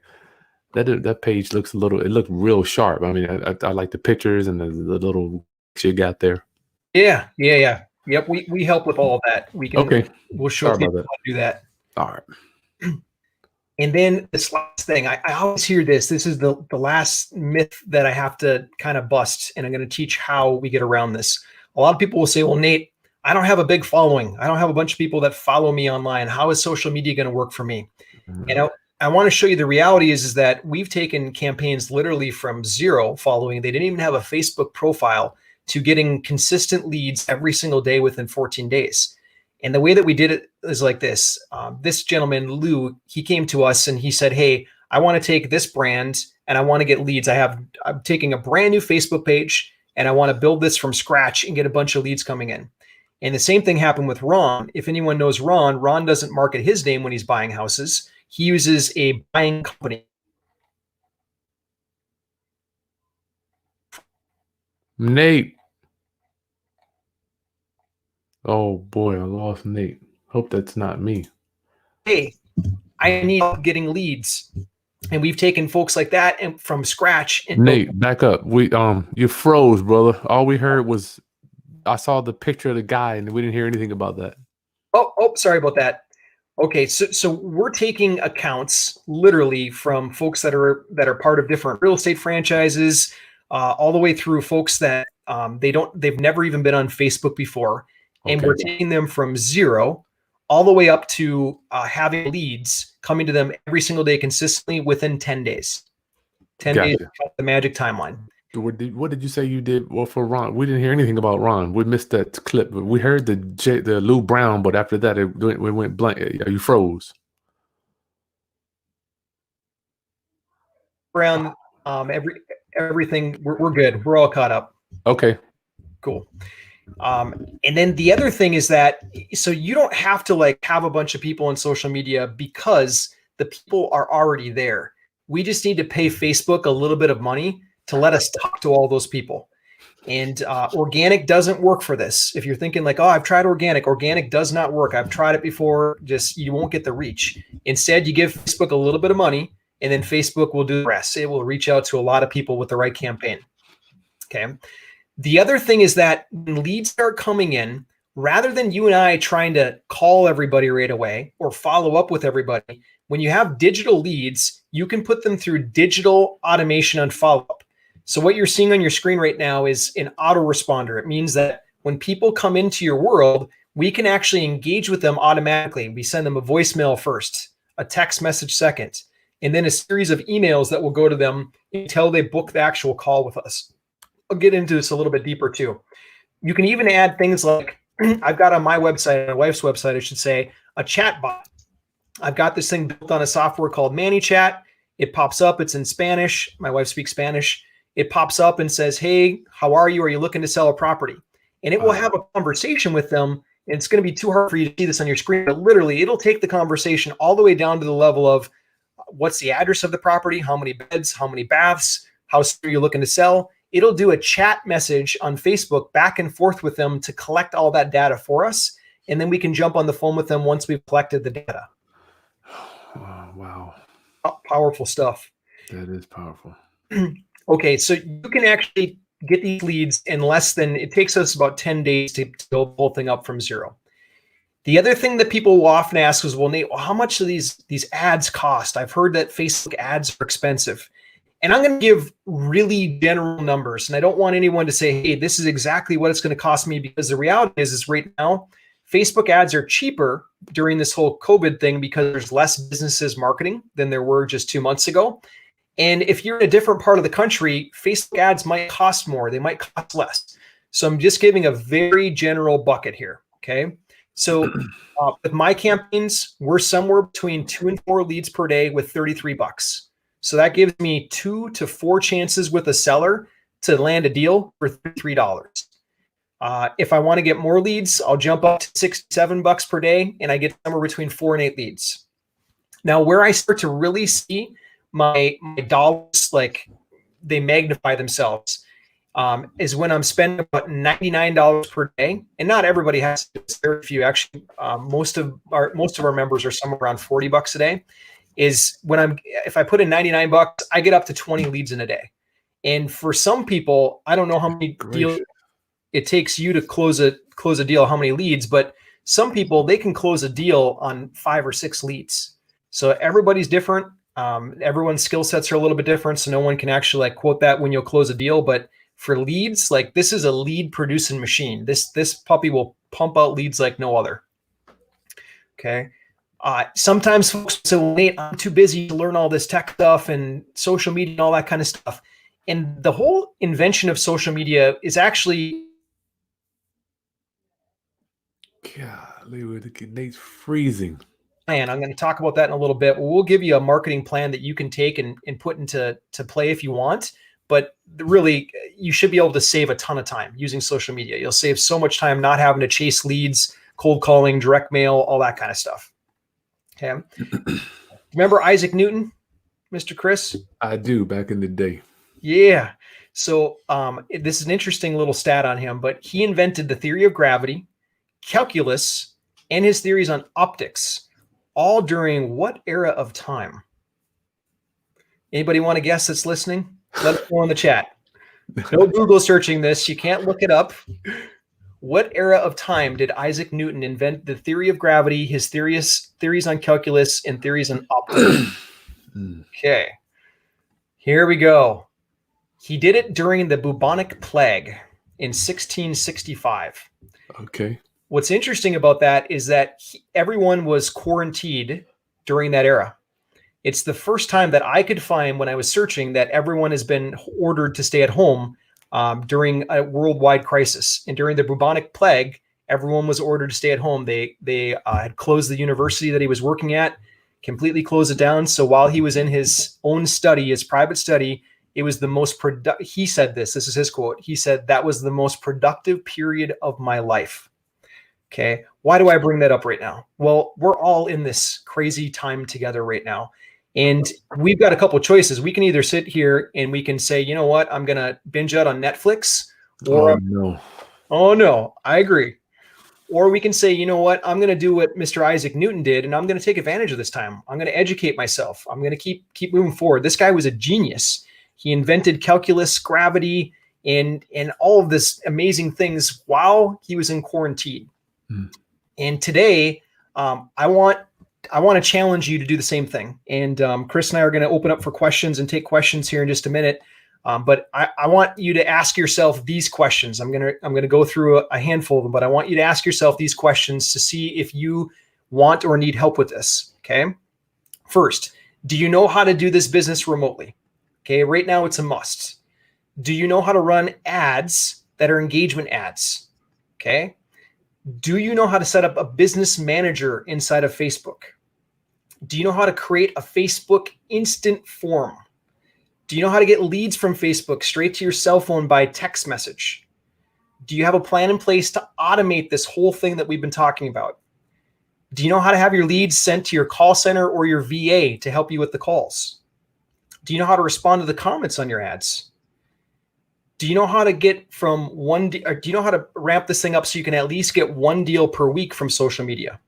[SPEAKER 1] that page looks it looked real sharp. I mean, I like the pictures and the little you got there.
[SPEAKER 2] Yeah. Yep. We help with all of that. We'll show people how to do that.
[SPEAKER 1] All right.
[SPEAKER 2] And then this last thing, I always hear this. This is the last myth that I have to kind of bust, and I'm going to teach how we get around this. A lot of people will say, well, Nate, I don't have a big following. I don't have a bunch of people that follow me online. How is social media going to work for me? And I want to show you the reality is that we've taken campaigns literally from 0 following. They didn't even have a Facebook profile to getting consistent leads every single day within 14 days. And the way that we did it is like this. This gentleman, Lou, he came to us and he said, hey, I want to take this brand and I want to get leads. I'm taking a brand new Facebook page and I want to build this from scratch and get a bunch of leads coming in. And the same thing happened with Ron. If anyone knows Ron doesn't market his name when he's buying houses. He uses a buying company.
[SPEAKER 1] Nate. Oh boy, I lost Nate. Hope that's not me.
[SPEAKER 2] Hey, I need help getting leads. And we've taken folks like that and from scratch. And
[SPEAKER 1] Nate, back up. You froze, brother. All we heard was I saw the picture of the guy and we didn't hear anything about that.
[SPEAKER 2] Oh, sorry about that. Okay, so we're taking accounts literally from folks that are part of different real estate franchises, all the way through folks that they've never even been on Facebook before, and we're taking them from 0 all the way up to having leads coming to them every single day consistently within 10 days. 10 days, the magic timeline.
[SPEAKER 1] What did you say you did? Well, for Ron, we didn't hear anything about Ron. We missed that clip, but we heard the Lou Brown. But after that, it went blank. You froze.
[SPEAKER 2] Brown, everything we're good. We're all caught up.
[SPEAKER 1] Okay,
[SPEAKER 2] cool. And then the other thing is that, so you don't have to like have a bunch of people on social media because the people are already there. We just need to pay Facebook a little bit of money to let us talk to all those people. And organic doesn't work for this. If you're thinking like, oh, I've tried organic does not work. I've tried it before. Just you won't get the reach. Instead, you give Facebook a little bit of money, and then Facebook will do the rest. It will reach out to a lot of people with the right campaign. Okay. The other thing is that when leads start coming in, rather than you and I trying to call everybody right away or follow up with everybody, when you have digital leads, you can put them through digital automation and follow-up. So what you're seeing on your screen right now is an autoresponder. It means that when people come into your world, we can actually engage with them automatically. We send them a voicemail first, a text message second, and then a series of emails that will go to them until they book the actual call with us. I'll get into this a little bit deeper too. You can even add things like I've got on my website, my wife's website, I should say, a chat bot. I've got this thing built on a software called ManyChat. It pops up. It's in Spanish. My wife speaks Spanish. It pops up and says, hey, how are you? Are you looking to sell a property? And it will have a conversation with them. And it's going to be too hard for you to see this on your screen, but literally it'll take the conversation all the way down to the level of what's the address of the property, how many beds, how many baths, how soon are you looking to sell? It'll do a chat message on Facebook back and forth with them to collect all that data for us. And then we can jump on the phone with them once we've collected the data.
[SPEAKER 1] Oh, wow.
[SPEAKER 2] Powerful stuff.
[SPEAKER 1] That is powerful.
[SPEAKER 2] Okay, so you can actually get these leads in less than, it takes us about 10 days to build the whole thing up from zero. The other thing that people will often ask is, well, Nate, how much do these ads cost? I've heard that Facebook ads are expensive. And I'm going to give really general numbers. And I don't want anyone to say, hey, this is exactly what it's going to cost me, because the reality is right now, Facebook ads are cheaper during this whole COVID thing because there's less businesses marketing than there were just 2 months ago. And if you're in a different part of the country, Facebook ads might cost more. They might cost less. So I'm just giving a very general bucket here. Okay. So with my campaigns, we're somewhere between 2 and 4 leads per day with $33. So that gives me 2 to 4 chances with a seller to land a deal for $33. If I want to get more leads, I'll jump up to $6, $7 per day, and I get somewhere between 4 and 8 leads. Now, where I start to really see my dollars, like they magnify themselves, is when I'm spending about $99 per day. And not everybody has to. Very few, actually. Most of our members are somewhere around $40 a day. Is when if I put in $99, I get up to 20 leads in a day. And for some people, I don't know how many deals it takes you to close a deal, how many leads, but some people, they can close a deal on 5 or 6 leads. So everybody's different. Everyone's skill sets are a little bit different. So no one can actually like quote that when you'll close a deal. But for leads, like this is a lead producing machine. This puppy will pump out leads like no other. Okay. Sometimes folks say, well, Nate, I'm too busy to learn all this tech stuff and social media and all that kind of stuff. And the whole invention of social media is actually.
[SPEAKER 1] Golly, Nate's freezing.
[SPEAKER 2] And I'm going to talk about that in a little bit. We'll give you a marketing plan that you can take and put into play if you want. But really, you should be able to save a ton of time using social media. You'll save so much time not having to chase leads, cold calling, direct mail, all that kind of stuff. Okay. Remember Isaac Newton, Mr. Chris?
[SPEAKER 1] I do, back in the day.
[SPEAKER 2] Yeah. So this is an interesting little stat on him, but he invented the theory of gravity, calculus, and his theories on optics, all during what era of time? Anybody want to guess that's listening? Let us know in the chat. No Google searching this. You can't look it up. What era of time did Isaac Newton invent the theory of gravity, his theories on calculus, and theories on optics? Okay, here we go. He did it during the bubonic plague in 1665.
[SPEAKER 1] Okay.
[SPEAKER 2] What's interesting about that is that everyone was quarantined during that era. It's the first time that I could find when I was searching that everyone has been ordered to stay at home during a worldwide crisis. And during the bubonic plague, everyone was ordered to stay at home. They had closed the university that he was working at, completely closed it down. So while he was in his own study, his private study, it was the most productive. He said this is his quote. He said, that was the most productive period of my life. Okay. Why do I bring that up right now? Well, we're all in this crazy time together right now. And we've got a couple of choices. We can either sit here and we can say, you know what, I'm going to binge out on Netflix, or oh no, I agree. Or we can say, you know what, I'm going to do what Mr. Isaac Newton did, and I'm going to take advantage of this time. I'm going to educate myself. I'm going to keep moving forward. This guy was a genius. He invented calculus, gravity, and all of this amazing things while he was in quarantine. And today, I want to challenge you to do the same thing. And Chris and I are going to open up for questions and take questions here in just a minute. But I want you to ask yourself these questions. I'm gonna go through a handful of them, but I want you to ask yourself these questions to see if you want or need help with this. Okay. First, do you know how to do this business remotely? Okay. Right now it's a must. Do you know how to run ads that are engagement ads? Okay. Do you know how to set up a business manager inside of Facebook? Do you know how to create a Facebook instant form? Do you know how to get leads from Facebook straight to your cell phone by text message? Do you have a plan in place to automate this whole thing that we've been talking about? Do you know how to have your leads sent to your call center or your VA to help you with the calls? Do you know how to respond to the comments on your ads? Do you know how to get from or do you know how to ramp this thing up so you can at least get one deal per week from social media?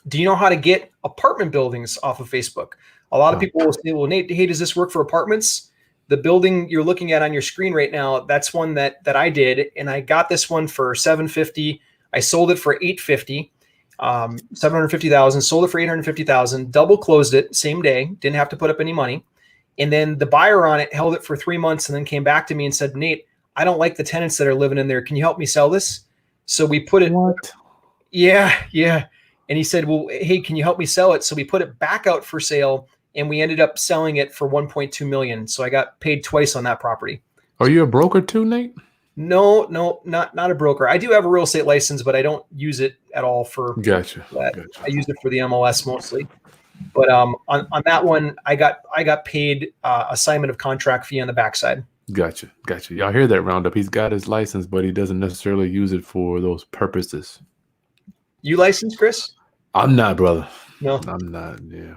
[SPEAKER 2] Do you know how to get apartment buildings off of Facebook? A lot of people will say, well, Nate, hey, does this work for apartments? The building you're looking at on your screen right now, that's one that I did. And I got this one for $750,000. I sold it for $850,000, $750,000, sold it for $850,000, double closed it same day, didn't have to put up any money. And then the buyer on it held it for 3 months and then came back to me and said, Nate, I don't like the tenants that are living in there. Can you help me sell this? So we put it. What? Yeah. And he said, well, hey, can you help me sell it? So we put it back out for sale and we ended up selling it for $1.2 million. So I got paid twice on that property.
[SPEAKER 1] Are you a broker too, Nate?
[SPEAKER 2] No, not a broker. I do have a real estate license, but I don't use it at all for
[SPEAKER 1] Gotcha.
[SPEAKER 2] I use it for the MLS mostly. But on that one, I got paid assignment of contract fee on the backside.
[SPEAKER 1] Gotcha. Y'all hear that, Roundup? He's got his license, but he doesn't necessarily use it for those purposes.
[SPEAKER 2] You licensed, Chris?
[SPEAKER 1] I'm not, brother.
[SPEAKER 2] No,
[SPEAKER 1] I'm not. Yeah,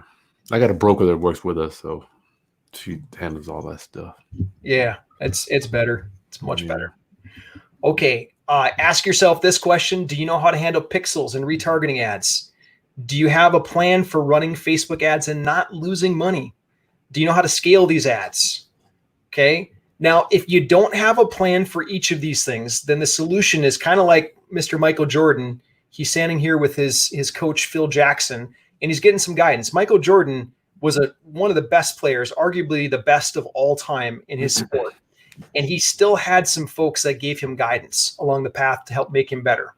[SPEAKER 1] I got a broker that works with us, so she handles all that stuff.
[SPEAKER 2] Yeah, it's better. It's much better. Okay, ask yourself this question: do you know how to handle pixels and retargeting ads? Do you have a plan for running Facebook ads and not losing money? Do you know how to scale these ads? Okay. Now, if you don't have a plan for each of these things, then the solution is kind of like Mr. Michael Jordan. He's standing here with his coach, Phil Jackson, and he's getting some guidance. Michael Jordan was one of the best players, arguably the best of all time in his sport. And he still had some folks that gave him guidance along the path to help make him better.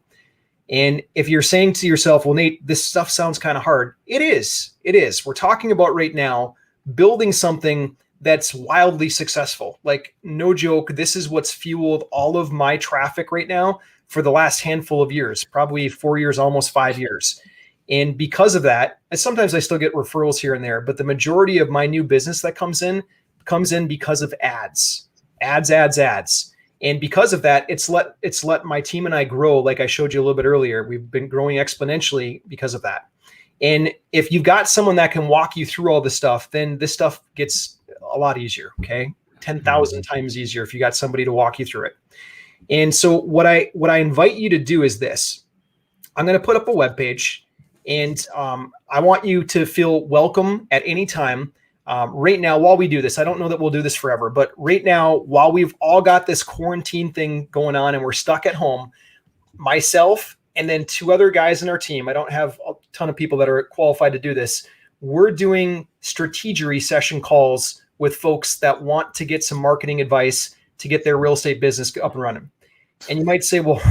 [SPEAKER 2] And if you're saying to yourself, well, Nate, this stuff sounds kind of hard. It is. We're talking about right now building something that's wildly successful. Like, no joke, this is what's fueled all of my traffic right now for the last handful of years, probably 4 years, almost 5 years. And because of that, and sometimes I still get referrals here and there, but the majority of my new business that comes in because of ads. And because of that, it's let my team and I grow. Like I showed you a little bit earlier, we've been growing exponentially because of that. And if you've got someone that can walk you through all this stuff, then this stuff gets a lot easier. Okay. 10,000 times easier if you got somebody to walk you through it. And so what I invite you to do is this. I'm going to put up a webpage, and I want you to feel welcome at any time. Right now, while we do this, I don't know that we'll do this forever, but right now, while we've all got this quarantine thing going on and we're stuck at home, myself and then 2 other guys in our team, I don't have a ton of people that are qualified to do this. We're doing strategery session calls with folks that want to get some marketing advice to get their real estate business up and running. And you might say, well,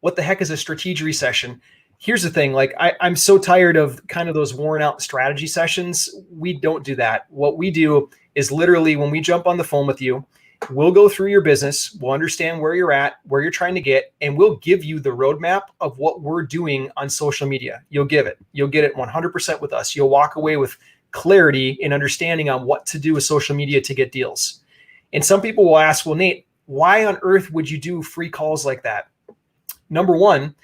[SPEAKER 2] what the heck is a strategery session? Here's the thing, like I'm so tired of kind of those worn out strategy sessions. We don't do that. What we do is literally when we jump on the phone with you, we'll go through your business, we'll understand where you're at, where you're trying to get, and we'll give you the roadmap of what we're doing on social media. You'll get it 100% with us. You'll walk away with clarity and understanding on what to do with social media to get deals. And some people will ask, well, Nate, why on earth would you do free calls like that? Number one,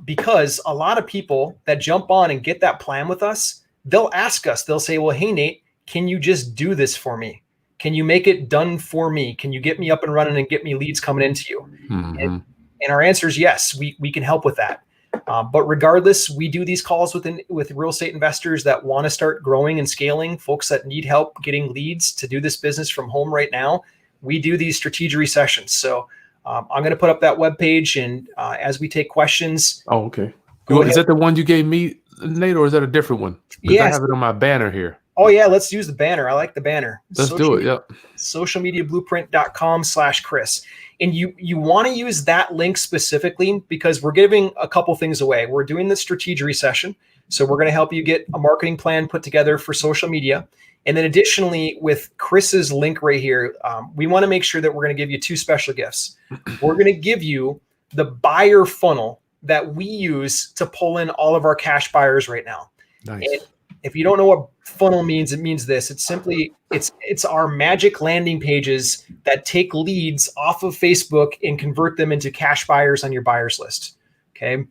[SPEAKER 2] because a lot of people that jump on and get that plan with us, they'll ask us, they'll say, well, hey, Nate, can you just do this for me? Can you make it done for me? Can you get me up and running and get me leads coming into you?
[SPEAKER 1] Mm-hmm.
[SPEAKER 2] And our answer is yes, we can help with that. But regardless, we do these calls with real estate investors that want to start growing and scaling, folks that need help getting leads to do this business from home right now. We do these strategery sessions. So I'm going to put up that webpage, and as we take questions.
[SPEAKER 1] Oh, okay.
[SPEAKER 2] Go
[SPEAKER 1] Is
[SPEAKER 2] ahead.
[SPEAKER 1] that the one you gave me, Nate, or is that a different one? Because I
[SPEAKER 2] Yes.
[SPEAKER 1] have it on my banner here.
[SPEAKER 2] Oh yeah, let's use the banner. I like the banner.
[SPEAKER 1] Let's do it. Yep.
[SPEAKER 2] Socialmediablueprint.com/Chris. And you want to use that link specifically because we're giving a couple things away. We're doing the strategery session. So we're going to help you get a marketing plan put together for social media. And then additionally, with Chris's link right here, we want to make sure that we're going to give you two special gifts. We're going to give you the buyer funnel that we use to pull in all of our cash buyers right now.
[SPEAKER 1] Nice.
[SPEAKER 2] And if you don't know what funnel means, it means this. It's simply, it's our magic landing pages that take leads off of Facebook and convert them into cash buyers on your buyers list. Okay.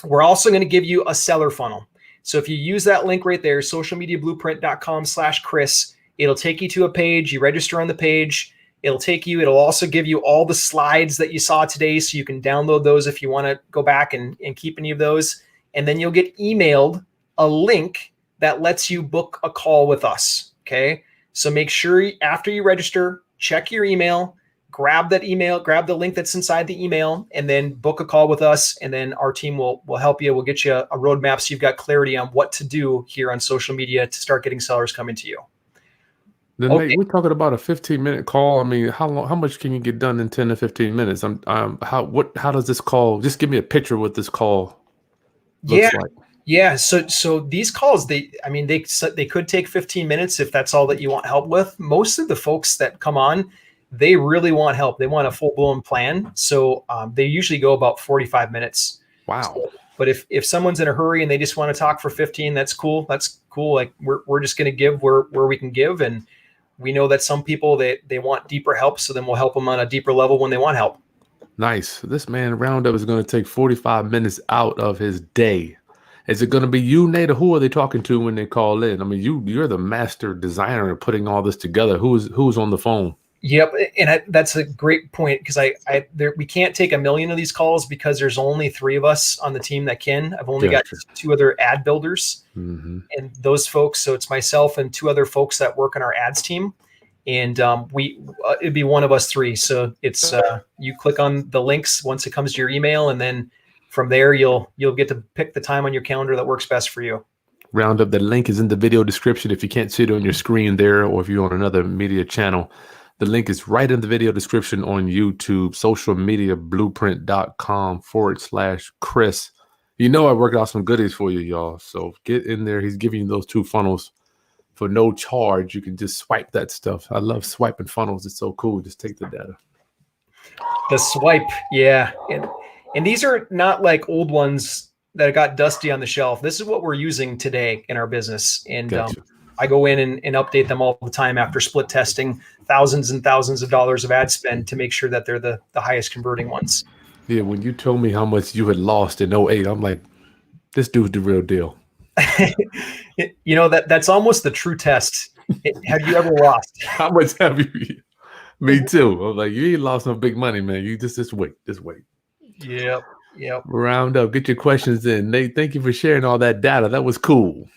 [SPEAKER 2] We're also going to give you a seller funnel. So if you use that link right there, socialmediablueprint.com/Chris, it'll take you to a page. You register on the page. It'll also give you all the slides that you saw today. So you can download those if you want to go back and keep any of those. And then you'll get emailed a link that lets you book a call with us. Okay. So make sure after you register, check your email, grab that email, grab the link that's inside the email, and then book a call with us. And then our team will help you. We'll get you a roadmap so you've got clarity on what to do here on social media to start getting sellers coming to you.
[SPEAKER 1] Then okay. Nate, we're talking about a 15-minute call. I mean, how much can you get done in 10 to 15 minutes? How does this call, just give me a picture of what this call looks like.
[SPEAKER 2] Yeah. So these calls, they could take 15 minutes if that's all that you want help with. Most of the folks that come on, they really want help. They want a full blown plan. So they usually go about 45 minutes.
[SPEAKER 1] Wow.
[SPEAKER 2] So, but if someone's in a hurry and they just want to talk for 15, that's cool. That's cool. Like we're just going to give where we can give. And we know that some people, they want deeper help. So then we'll help them on a deeper level when they want help.
[SPEAKER 1] Nice. This man Roundup is going to take 45 minutes out of his day. Is it going to be you, Nate, or who are they talking to when they call in? I mean, you're the master designer of putting all this together. Who's on the phone?
[SPEAKER 2] Yep, and that's a great point because we can't take 1 million of these calls because there's only 3 of us on the team that can. I've only got 2 other ad builders, and those folks. So it's myself and 2 other folks that work on our ads team, and it'd be one of us 3. So it's you click on the links once it comes to your email, and then from there, you'll get to pick the time on your calendar that works best for you.
[SPEAKER 1] Roundup, the link is in the video description. If you can't see it on your screen there, or if you're on another media channel, the link is right in the video description on YouTube, socialmediablueprint.com/Chris. You know I worked out some goodies for you, y'all. So get in there. He's giving you those 2 funnels for no charge. You can just swipe that stuff. I love swiping funnels. It's so cool. Just take the data.
[SPEAKER 2] The swipe, yeah. And these are not like old ones that got dusty on the shelf. This is what we're using today in our business. And
[SPEAKER 1] Gotcha.
[SPEAKER 2] I go in and update them all the time after split testing, thousands and thousands of dollars of ad spend to make sure that they're the highest converting ones.
[SPEAKER 1] Yeah, when you told me how much you had lost in 08, I'm like, this dude's the real deal.
[SPEAKER 2] You know, that's almost the true test. Have you ever lost?
[SPEAKER 1] How much have you? Me too. I was like, you ain't lost no big money, man. You just wait.
[SPEAKER 2] Yep.
[SPEAKER 1] Round up. Get your questions in. Nate, thank you for sharing all that data. That was cool.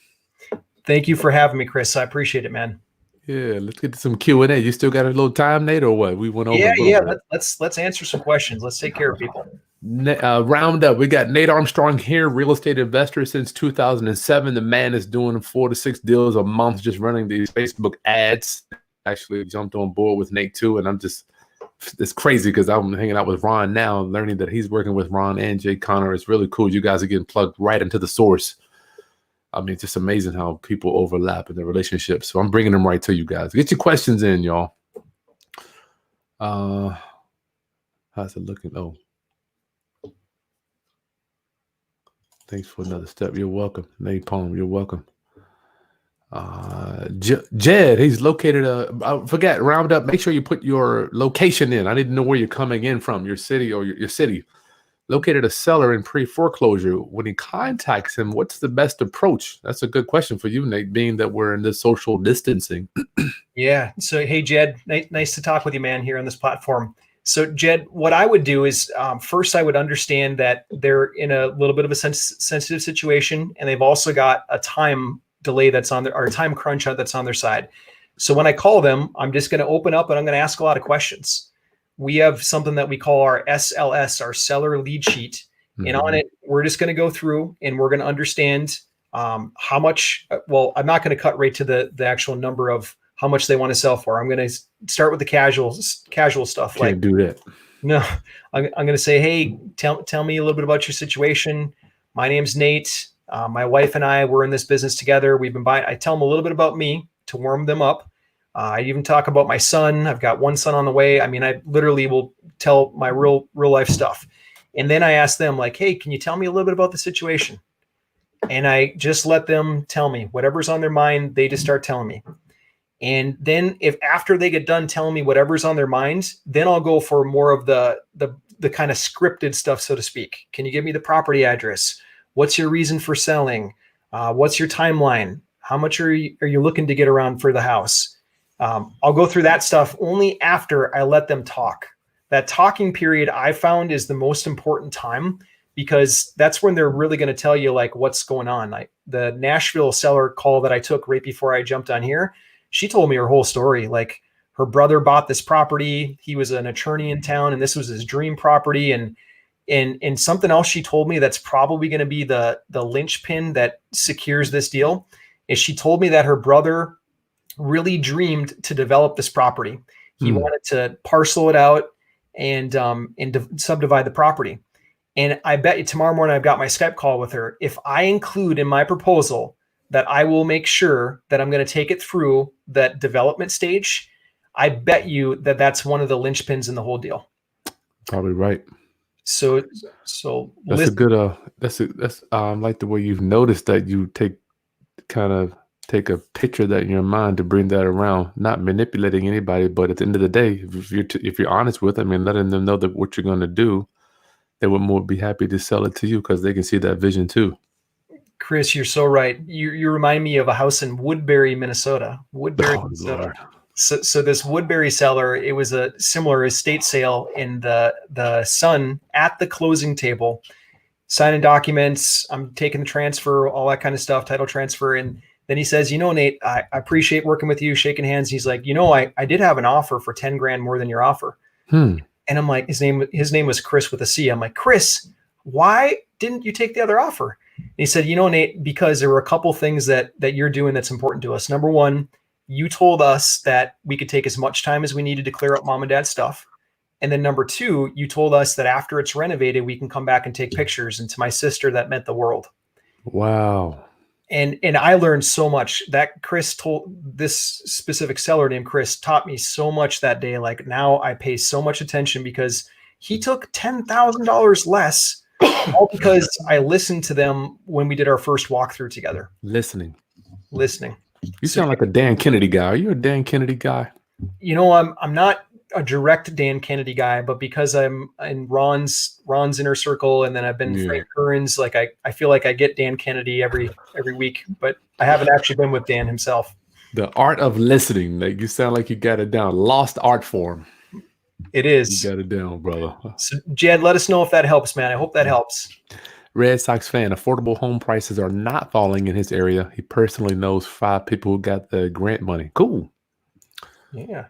[SPEAKER 2] Thank you for having me, Chris. I appreciate it, man.
[SPEAKER 1] Yeah, let's get to some Q&A. You still got a little time, Nate, or what? We went over.
[SPEAKER 2] Yeah. Let's answer some questions. Let's take care of people.
[SPEAKER 1] Round up. We got Nate Armstrong here, real estate investor since 2007. The man is doing 4 to 6 deals a month, just running these Facebook ads. Actually jumped on board with Nate too, and it's crazy because I'm hanging out with Ron now, learning that he's working with Ron and Jay Connor. It's really cool. You guys are getting plugged right into the source. I mean, it's just amazing how people overlap in their relationships. So I'm bringing them right to you guys. Get your questions in, y'all. How's it looking? Oh, thanks for another step. You're welcome. Nate Palm, you're welcome. Jed, he's located I forget, round up. Make sure you put your location in. I need to know where you're coming in from, your city or your city. Located a seller in pre-foreclosure. When he contacts him, what's the best approach? That's a good question for you, Nate, being that we're in this social distancing.
[SPEAKER 2] Yeah. So, hey, Jed, nice to talk with you, man, here on this platform. So, Jed, what I would do is first, I would understand that they're in a little bit of a sensitive situation, and they've also got a time delay that's on their, or a time crunch that's on their side. So, when I call them, I'm just going to open up and I'm going to ask a lot of questions. We have something that we call our SLS, our seller lead sheet. And on it, we're just going to go through and we're going to understand how much. Well, I'm not going to cut right to the actual number of how much they want to sell for. I'm going to start with the casual stuff.
[SPEAKER 1] Can't do that.
[SPEAKER 2] No, I'm going to say, hey, tell me a little bit about your situation. My name's Nate. My wife and I, we're in this business together. We've been buying. I tell them a little bit about me to warm them up. I even talk about my son. I've got one son on the way. I mean, I literally will tell my real life stuff. And then I ask them like, hey, can you tell me a little bit about the situation? And I just let them tell me whatever's on their mind. They just start telling me. And then if after they get done telling me whatever's on their minds, then I'll go for more of the kind of scripted stuff, so to speak. Can you give me the property address? What's your reason for selling? What's your timeline? How much are you looking to get around for the house? I'll go through that stuff only after I let them talk. That talking period I found is the most important time because that's when they're really going to tell you like what's going on. Like the Nashville seller call that I took right before I jumped on here, she told me her whole story. Like her brother bought this property. He was an attorney in town and this was his dream property. And something else she told me that's probably going to be the linchpin that secures this deal is she told me that her brother really dreamed to develop this property. He wanted to parcel it out and subdivide the property. And I bet you tomorrow morning I've got my Skype call with her. If I include in my proposal that I will make sure that I'm going to take it through that development stage, I bet you that that's one of the linchpins in the whole deal.
[SPEAKER 1] Probably right.
[SPEAKER 2] So
[SPEAKER 1] that's listen. A good that's I like the way you've noticed that you take a picture of that in your mind to bring that around, not manipulating anybody, but at the end of the day, if you're honest with them and letting them know that what you're going to do, they would more be happy to sell it to you because they can see that vision too.
[SPEAKER 2] Chris, you're so right. You remind me of a house in Woodbury, Minnesota. Minnesota. Lord. So this Woodbury seller, it was a similar estate sale, and the son at the closing table, signing documents, I'm taking the transfer, all that kind of stuff, title transfer, and then he says, Nate, I appreciate working with you, shaking hands. He's like, I did have an offer for 10 grand more than your offer. And I'm like, his name was Chris with a C. I'm like, Chris, why didn't you take the other offer? And he said, Nate, because there were a couple things that you're doing that's important to us. Number one, you told us that we could take as much time as we needed to clear up mom and dad's stuff. And then number two, you told us that after it's renovated, we can come back and take pictures. And to my sister, that meant the world.
[SPEAKER 1] Wow.
[SPEAKER 2] And I learned so much. That Chris told, this specific seller named Chris taught me so much that day. Like now I pay so much attention because he took $10,000 less all because I listened to them when we did our first walkthrough together.
[SPEAKER 1] Listening.
[SPEAKER 2] You
[SPEAKER 1] sound like a Dan Kennedy guy. Are you a Dan Kennedy guy?
[SPEAKER 2] I'm not a direct Dan Kennedy guy, but because I'm in Ron's inner circle, and then I've been Frank Curran's, like I feel like I get Dan Kennedy every week, but I haven't actually been with Dan himself.
[SPEAKER 1] The art of listening, like you sound like you got it down. Lost art form.
[SPEAKER 2] It is.
[SPEAKER 1] You got it down, brother.
[SPEAKER 2] So Jed, let us know if that helps, man. I hope that helps.
[SPEAKER 1] Red Sox fan, affordable home prices are not falling in his area. He personally knows 5 people who got the grant money. Cool.
[SPEAKER 2] Yeah.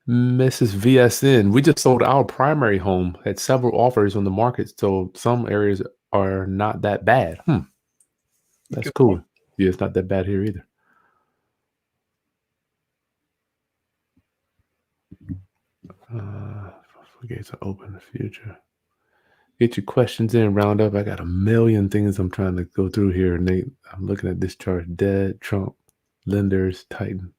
[SPEAKER 1] Mrs. VSN, we just sold our primary home, had several offers on the market, so some areas are not that bad. That's good cool. Point. Yeah, it's not that bad here either. Forget to open the future. Get your questions in, round up. I got a million things I'm trying to go through here, Nate. I'm looking at this chart. Dead, Trump, lenders, Titan.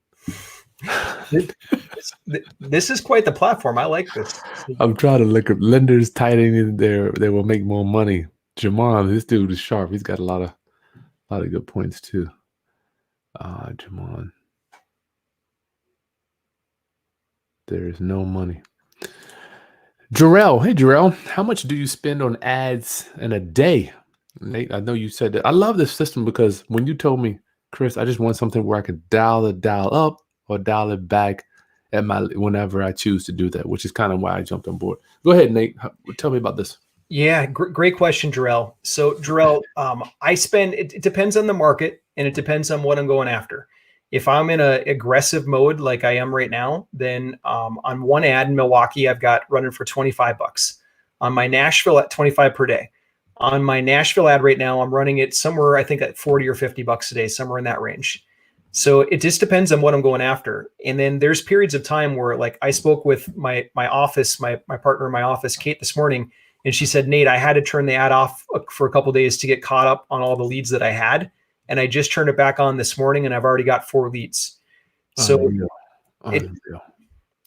[SPEAKER 2] This is quite the platform. I like this.
[SPEAKER 1] I'm trying to look at lenders, Titan in there. They will make more money. Jamal, this dude is sharp. He's got a lot of good points too. Jamon, there's no money. Jarrell, hey Jarrell, how much do you spend on ads in a day? Nate, I know you said that. I love this system because when you told me, Chris, I just want something where I can dial up or dial it back at my whenever I choose to do that, which is kind of why I jumped on board. Go ahead, Nate. Tell me about this.
[SPEAKER 2] Yeah, great question, Jarrell. So, Jarrell, I spend it depends on the market and it depends on what I'm going after. If I'm in a aggressive mode like I am right now, then on one ad in Milwaukee, I've got running for $25. On my Nashville at 25 per day. On my Nashville ad right now, I'm running it somewhere, I think at 40 or $50 a day, somewhere in that range. So it just depends on what I'm going after. And then there's periods of time where, like, I spoke with my office, my partner in my office, Kate, this morning, and she said, Nate, I had to turn the ad off for a couple of days to get caught up on all the leads that I had. And I just turned it back on this morning and I've already got 4 leads. So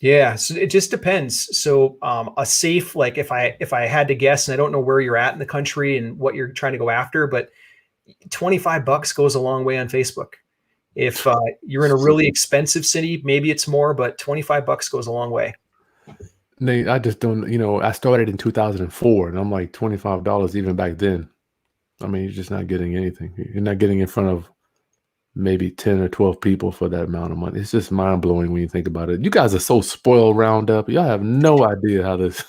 [SPEAKER 2] yeah, so it just depends. So a safe, like if I had to guess, and I don't know where you're at in the country and what you're trying to go after, but $25 goes a long way on Facebook. If you're in a really expensive city, maybe it's more, but $25 goes a long way.
[SPEAKER 1] Nate, I just don't, I started in 2004 and I'm like $25 even back then. I mean, you're just not getting anything. You're not getting in front of maybe 10 or 12 people for that amount of money. It's just mind blowing when you think about it. You guys are so spoiled Roundup. Y'all have no idea how this.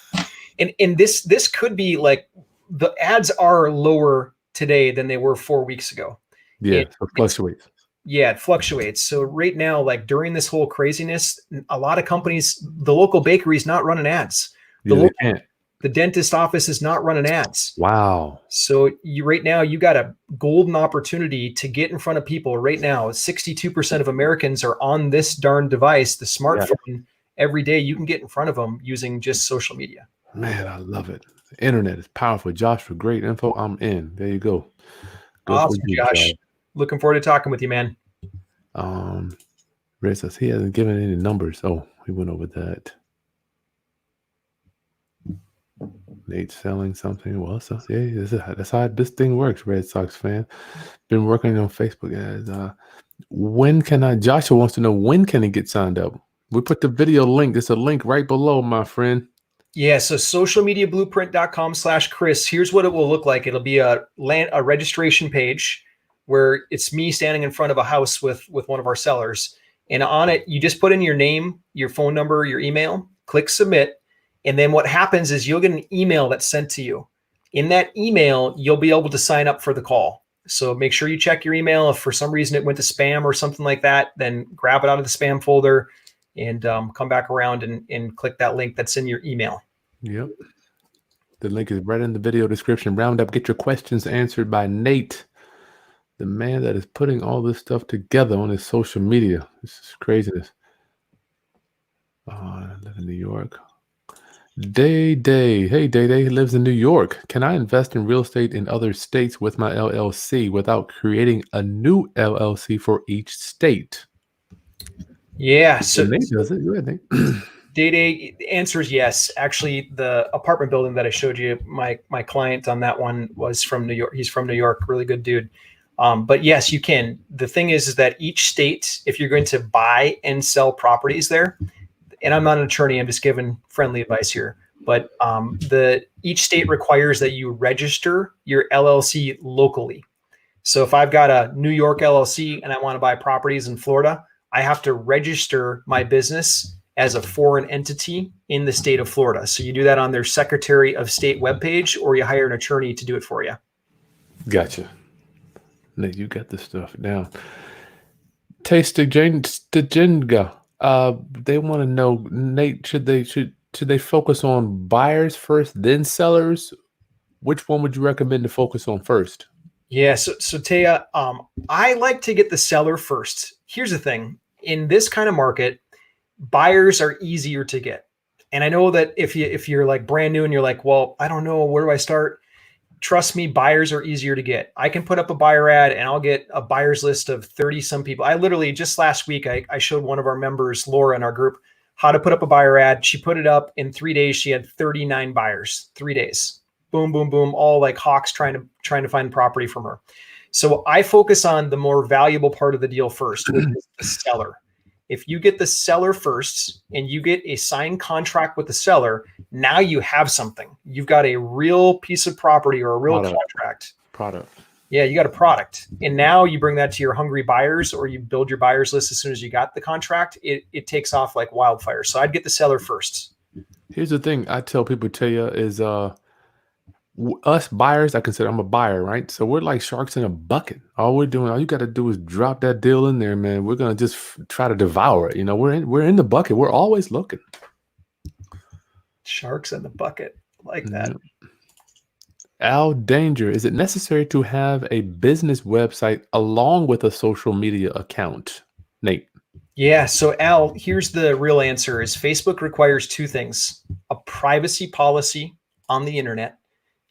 [SPEAKER 2] And this could be like the ads are lower today than they were 4 weeks ago.
[SPEAKER 1] Yeah, it fluctuates.
[SPEAKER 2] Yeah, it fluctuates. So right now, like during this whole craziness, a lot of companies, the local bakery is not running ads.
[SPEAKER 1] They can't.
[SPEAKER 2] The dentist office is not running ads.
[SPEAKER 1] Wow.
[SPEAKER 2] So right now you got a golden opportunity to get in front of people right now. 62% of Americans are on this darn device, the smartphone. Yeah. Every day you can get in front of them using just social media.
[SPEAKER 1] Man, I love it. The internet is powerful. Josh, for great info, I'm in. There you go.
[SPEAKER 2] Awesome, Josh. Looking forward to talking with you, man.
[SPEAKER 1] Red says he hasn't given any numbers. Oh, we went over that. Nate selling something. Well, so yeah, that's how this thing works, Red Sox fan. Been working on Facebook ads. When can I? Joshua wants to know when can he get signed up. We put the video link. There's a link right below, my friend.
[SPEAKER 2] Yeah, so socialmediablueprint.com/Chris. Here's what it will look like. It'll be a registration page where it's me standing in front of a house with one of our sellers. And on it, you just put in your name, your phone number, your email, click submit. And then what happens is you'll get an email that's sent to you. In that email, you'll be able to sign up for the call. So make sure you check your email. If for some reason it went to spam or something like that, then grab it out of the spam folder and come back around and click that link that's in your email.
[SPEAKER 1] Yep. The link is right in the video description. Roundup, get your questions answered by Nate, the man that is putting all this stuff together on his social media. This is craziness. I live in New York. Day. Hey, Day lives in New York. Can I invest in real estate in other states with my LLC without creating a new LLC for each state?
[SPEAKER 2] Yeah. So
[SPEAKER 1] Nate does it. Go ahead, Nate.
[SPEAKER 2] Day, the answer is yes. Actually, the apartment building that I showed you, my client on that one was from New York. He's from New York. Really good dude. But yes, you can. The thing is that each state, if you're going to buy and sell properties there, and I'm not an attorney, I'm just giving friendly advice here, but each state requires that you register your LLC locally. So if I've got a New York LLC and I want to buy properties in Florida, I have to register my business as a foreign entity in the state of Florida. So you do that on their Secretary of State webpage, or you hire an attorney to do it for you.
[SPEAKER 1] Gotcha. Nate, you got this stuff down. Taste the Jenga. They want to know, Nate, should they focus on buyers first, then sellers? Which one would you recommend to focus on first?
[SPEAKER 2] Yeah, so Taya, I like to get the seller first. Here's the thing. In this kind of market, buyers are easier to get. And I know that if you're like brand new and you're like, well, I don't know, where do I start? Trust me, buyers are easier to get. I can put up a buyer ad and I'll get a buyer's list of 30 some people. I literally just last week, I showed one of our members, Laura, in our group, how to put up a buyer ad. She put it up in 3 days. She had 39 buyers, 3 days. Boom, boom, boom. All like hawks trying to find property from her. So I focus on the more valuable part of the deal first, which is the seller. If you get the seller first and you get a signed contract with the seller, now you have something. You've got a real piece of property or a real contract.
[SPEAKER 1] Product.
[SPEAKER 2] Yeah, you got a product. And now you bring that to your hungry buyers, or you build your buyers list as soon as you got the contract. It takes off like wildfire. So I'd get the seller first.
[SPEAKER 1] Here's the thing I tell people, Taya, is us buyers, I consider I'm a buyer, right? So we're like sharks in a bucket. All you got to do is drop that deal in there, man. We're gonna just try to devour it. We're in the bucket. We're always looking.
[SPEAKER 2] Sharks in the bucket, like that.
[SPEAKER 1] Yeah. Al Danger, is it necessary to have a business website along with a social media account? Nate.
[SPEAKER 2] Yeah. So Al, here's the real answer: is Facebook requires two things: a privacy policy on the internet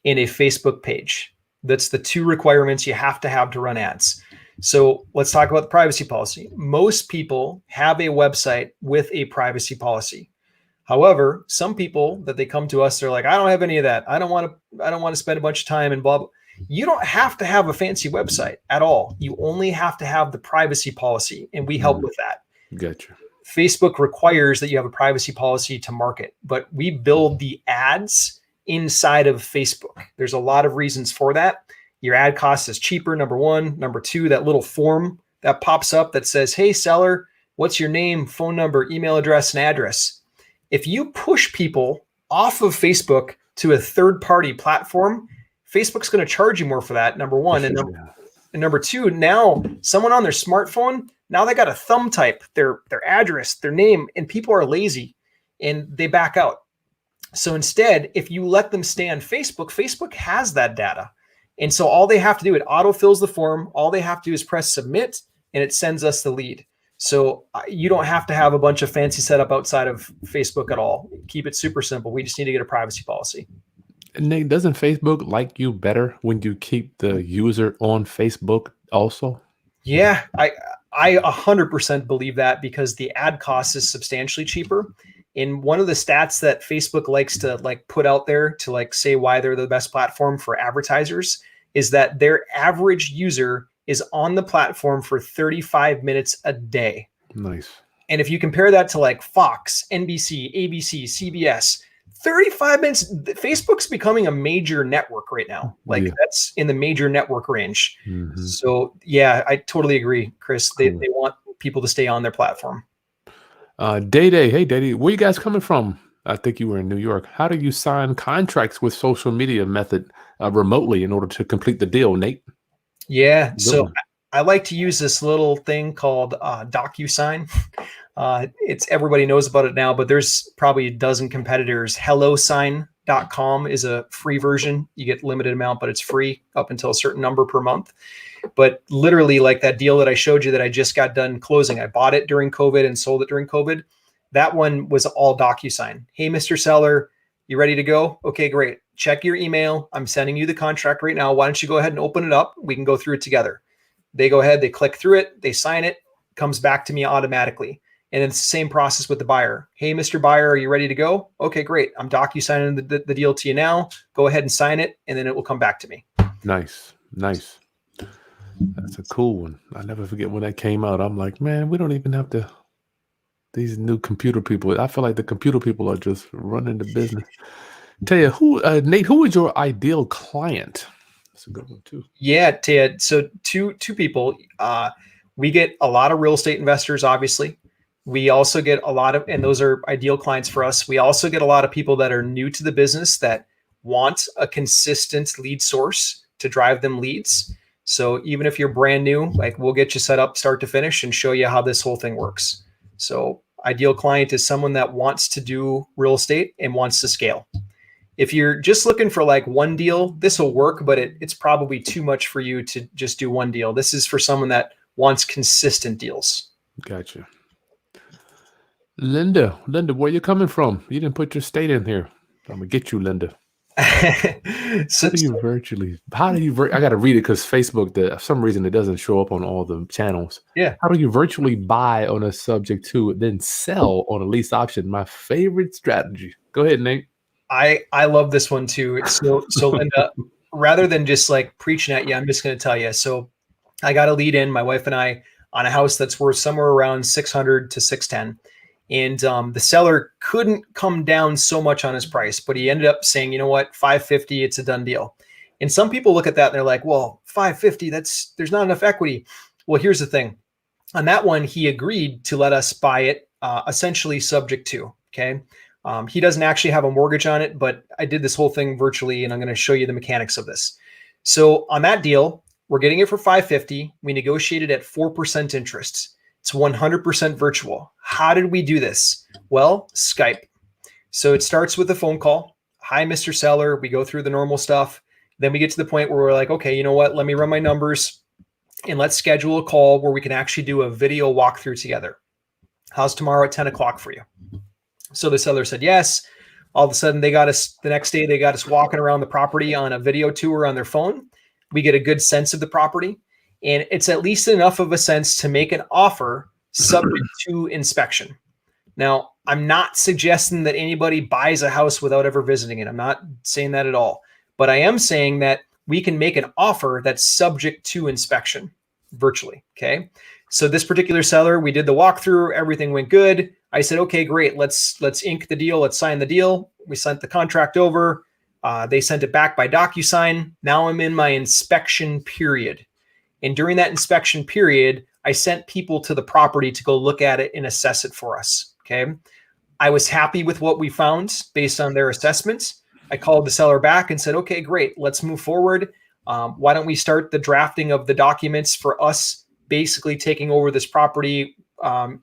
[SPEAKER 2] and a Facebook page. That's the two requirements you have to run ads. So let's talk about the privacy policy. Most people have a website with a privacy policy. However, some people that they come to us, they're like, I don't have any of that. I don't want to spend a bunch of time and blah, blah. You don't have to have a fancy website at all. You only have to have the privacy policy, and we help with that.
[SPEAKER 1] Gotcha.
[SPEAKER 2] Facebook requires that you have a privacy policy to market, but we build the ads inside of Facebook. There's a lot of reasons for that. Your ad cost is cheaper, number one. Number two, that little form that pops up that says, hey, seller, what's your name, phone number, email address, and address? If you push people off of Facebook to a third-party platform, Facebook's going to charge you more for that, number one. And number two, now someone on their smartphone, now they got a thumb type, their address, their name, and people are lazy and they back out. So instead, if you let them stay on Facebook, Facebook has that data. And so all they have to do, it auto-fills the form. All they have to do is press submit, and it sends us the lead. So you don't have to have a bunch of fancy setup outside of Facebook at all. Keep it super simple. We just need to get a privacy policy.
[SPEAKER 1] Nate, doesn't Facebook like you better when you keep the user on Facebook also?
[SPEAKER 2] Yeah, I 100% believe that, because the ad cost is substantially cheaper. And one of the stats that Facebook likes to put out there to say why they're the best platform for advertisers is that their average user is on the platform for 35 minutes a day.
[SPEAKER 1] Nice.
[SPEAKER 2] And if you compare that to Fox, NBC, ABC, CBS, 35 minutes, Facebook's becoming a major network right now. That's in the major network range. Mm-hmm. So yeah, I totally agree, Chris. They want people to stay on their platform.
[SPEAKER 1] Day, hey Day, where you guys coming from? I think you were in New York. How do you sign contracts with social media method remotely in order to complete the deal, Nate?
[SPEAKER 2] Yeah, so I like to use this little thing called DocuSign. It's everybody knows about it now, but there's probably a dozen competitors. HelloSign.com is a free version. You get limited amount, but it's free up until a certain number per month. But literally, like that deal that I showed you that I just got done closing, I bought it during COVID and sold it during COVID. That one was all DocuSign. Hey, Mr. Seller, you ready to go? Okay, great. Check your email. I'm sending you the contract right now. Why don't you go ahead and open it up? We can go through it together. They go ahead, they click through it, they sign it, comes back to me automatically. And it's the same process with the buyer. Hey, Mr. Buyer, are you ready to go? Okay, great. I'm DocuSigning the deal to you now. Go ahead and sign it, and then it will come back to me.
[SPEAKER 1] Nice. That's a cool one. I never forget when that came out. I'm like, man, we don't even have to. These new computer people. I feel like the computer people are just running the business. Tell you Nate, who is your ideal client? That's a good one too.
[SPEAKER 2] Yeah, Ted. So two people. We get a lot of real estate investors, obviously. We also get a lot of, and those are ideal clients for us. We also get a lot of people that are new to the business that want a consistent lead source to drive them leads. So even if you're brand new, we'll get you set up start to finish and show you how this whole thing works. So ideal client is someone that wants to do real estate and wants to scale. If you're just looking for one deal, this will work, but it's probably too much for you to just do one deal. This is for someone that wants consistent deals.
[SPEAKER 1] Gotcha. Linda, where you coming from? You didn't put your state in here. I'm gonna get you, Linda. I got to read it because Facebook, for some reason, it doesn't show up on all the channels.
[SPEAKER 2] Yeah.
[SPEAKER 1] How do you virtually buy on a subject to then sell on a lease option? My favorite strategy. Go ahead, Nate.
[SPEAKER 2] I love this one too. So Linda, rather than just preaching at you, I'm just going to tell you. So I got a lead in, my wife and I, on a house that's worth somewhere around 600 to 610. And the seller couldn't come down so much on his price, but he ended up saying, you know what, 550, it's a done deal. And some people look at that and they're like, well, 550, there's not enough equity. Well, here's the thing. On that one, he agreed to let us buy it essentially subject to, okay? He doesn't actually have a mortgage on it, but I did this whole thing virtually, and I'm going to show you the mechanics of this. So on that deal, we're getting it for 550. We negotiated at 4% interest. It's 100% virtual. How did we do this? Well, Skype. So it starts with a phone call. Hi, Mr. Seller. We go through the normal stuff. Then we get to the point where we're like, okay, you know what? Let me run my numbers and let's schedule a call where we can actually do a video walkthrough together. How's tomorrow at 10 o'clock for you? So the seller said yes. All of a sudden, they got us the next day, they got us walking around the property on a video tour on their phone. We get a good sense of the property. And it's at least enough of a sense to make an offer subject to inspection. Now, I'm not suggesting that anybody buys a house without ever visiting it. I'm not saying that at all. But I am saying that we can make an offer that's subject to inspection virtually. Okay. So this particular seller, we did the walkthrough, everything went good. I said, okay, great. Let's ink the deal. Let's sign the deal. We sent the contract over. They sent it back by DocuSign. Now I'm in my inspection period. And during that inspection period, I sent people to the property to go look at it and assess it for us. Okay. I was happy with what we found based on their assessments. I called the seller back and said, okay, great. Let's move forward. Why don't we start the drafting of the documents for us basically taking over this property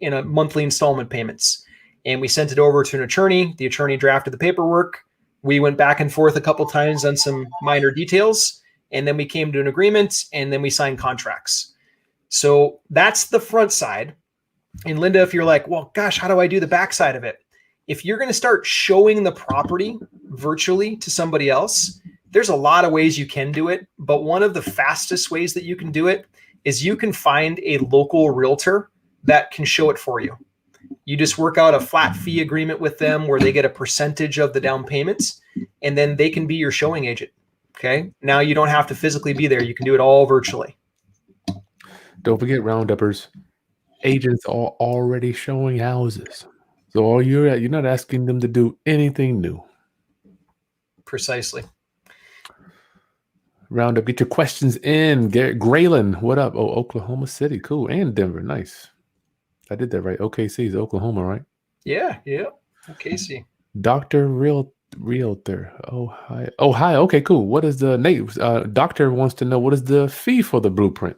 [SPEAKER 2] in a monthly installment payments. And we sent it over to an attorney. The attorney drafted the paperwork. We went back and forth a couple times on some minor details. And then we came to an agreement and then we signed contracts. So that's the front side. And Linda, if you're like, well, gosh, how do I do the back side of it? If you're going to start showing the property virtually to somebody else, there's a lot of ways you can do it. But one of the fastest ways that you can do it is you can find a local realtor that can show it for you. You just work out a flat fee agreement with them where they get a percentage of the down payments, and then they can be your showing agent. Okay. Now you don't have to physically be there. You can do it all virtually.
[SPEAKER 1] Don't forget, rounduppers, agents are already showing houses. So all you're not asking them to do anything new.
[SPEAKER 2] Precisely.
[SPEAKER 1] Roundup, get your questions in. Garrett Graylin, what up? Oh, Oklahoma City, cool. And Denver, nice. I did that right. OKC is Oklahoma, right?
[SPEAKER 2] Yeah. OKC.
[SPEAKER 1] Dr. Realtor. Oh, hi. Oh, hi. Okay, cool. What is the name? Doctor wants to know, what is the fee for the blueprint?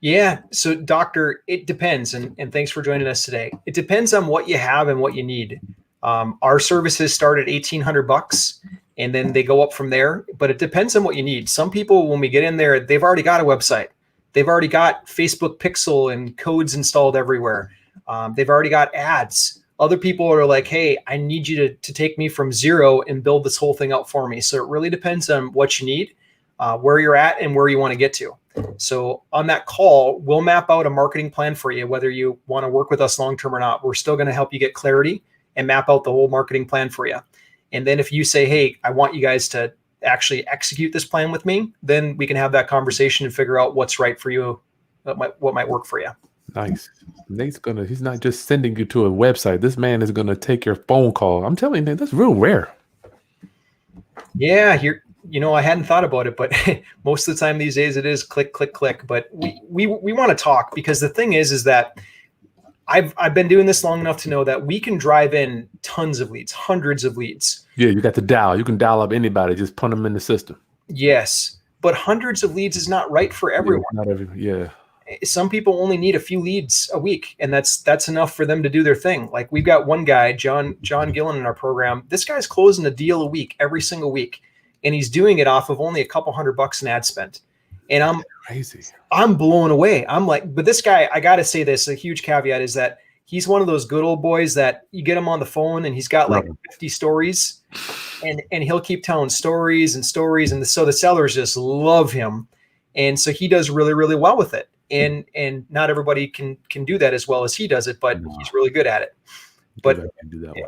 [SPEAKER 2] Yeah. So doctor, it depends. And thanks for joining us today. It depends on what you have and what you need. Our services start at $1,800 and then they go up from there, but it depends on what you need. Some people, when we get in there, they've already got a website. They've already got Facebook Pixel and codes installed everywhere. They've already got ads. Other people are like, hey, I need you to take me from zero and build this whole thing out for me. So it really depends on what you need, where you're at and where you want to get to. So on that call, we'll map out a marketing plan for you, whether you want to work with us long-term or not. We're still going to help you get clarity and map out the whole marketing plan for you. And then if you say, hey, I want you guys to actually execute this plan with me, then we can have that conversation and figure out what's right for you, what might work for you.
[SPEAKER 1] Nice. He's not just sending you to a website. This man is going to take your phone call. I'm telling you, that's real rare.
[SPEAKER 2] Yeah, I hadn't thought about it, but most of the time these days it is click, click, click. But we want to talk, because the thing is that I've been doing this long enough to know that we can drive in tons of leads, hundreds of leads.
[SPEAKER 1] Yeah, you got the dial. You can dial up anybody, just put them in the system.
[SPEAKER 2] Yes, but hundreds of leads is not right for everyone.
[SPEAKER 1] Yeah.
[SPEAKER 2] Some people only need a few leads a week, and that's enough for them to do their thing. Like we've got one guy, John Gillen, in our program. This guy's closing a deal a week, every single week, and he's doing it off of only a couple $100 in ad spend. And I'm blown away. I'm like, but this guy, I got to say this, a huge caveat is that he's one of those good old boys that you get him on the phone and he's got like 50 stories and he'll keep telling stories and stories. And so the sellers just love him. And so he does really, really well with it. And not everybody can do that as well as he does it, but he's really good at it. But
[SPEAKER 1] do that way.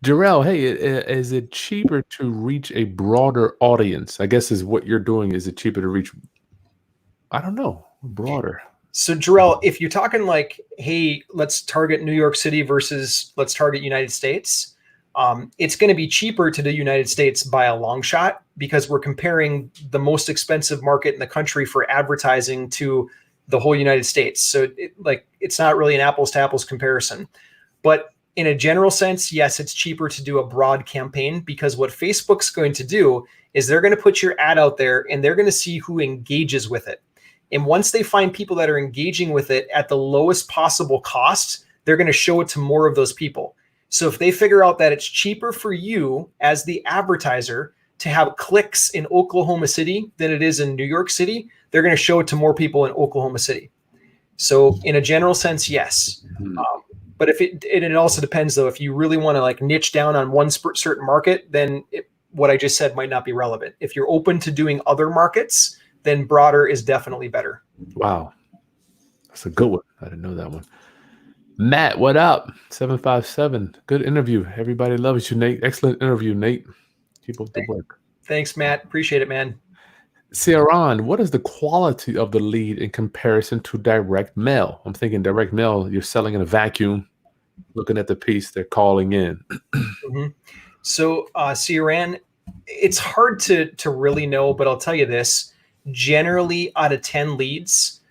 [SPEAKER 1] Jarrell, hey, is it cheaper to reach a broader audience? I guess is what you're doing. Is it cheaper to reach I don't know. Broader.
[SPEAKER 2] So Jarrell, if you're talking like, hey, let's target New York City versus let's target United States, it's going to be cheaper to do United States by a long shot because we're comparing the most expensive market in the country for advertising to the whole United States. So it's not really an apples to apples comparison. But in a general sense, yes, it's cheaper to do a broad campaign because what Facebook's going to do is they're going to put your ad out there and they're going to see who engages with it. And once they find people that are engaging with it at the lowest possible cost, they're going to show it to more of those people. So if they figure out that it's cheaper for you as the advertiser to have clicks in Oklahoma City than it is in New York City, they're going to show it to more people in Oklahoma City. So in a general sense, yes. But if it also depends though, if you really want to like niche down on one certain market, then what I just said might not be relevant. If you're open to doing other markets, then broader is definitely better.
[SPEAKER 1] Wow. That's a good one. I didn't know that one. Matt, what up? 757. Good interview. Everybody loves you, Nate. Excellent interview, Nate. Keep up the work.
[SPEAKER 2] Thanks, Matt. Appreciate it, man.
[SPEAKER 1] Ciaran, what is the quality of the lead in comparison to direct mail? I'm thinking direct mail, you're selling in a vacuum, looking at the piece, they're calling in.
[SPEAKER 2] Mm-hmm. So, Ciaran, it's hard to really know, but I'll tell you this. Generally, out of 10 leads,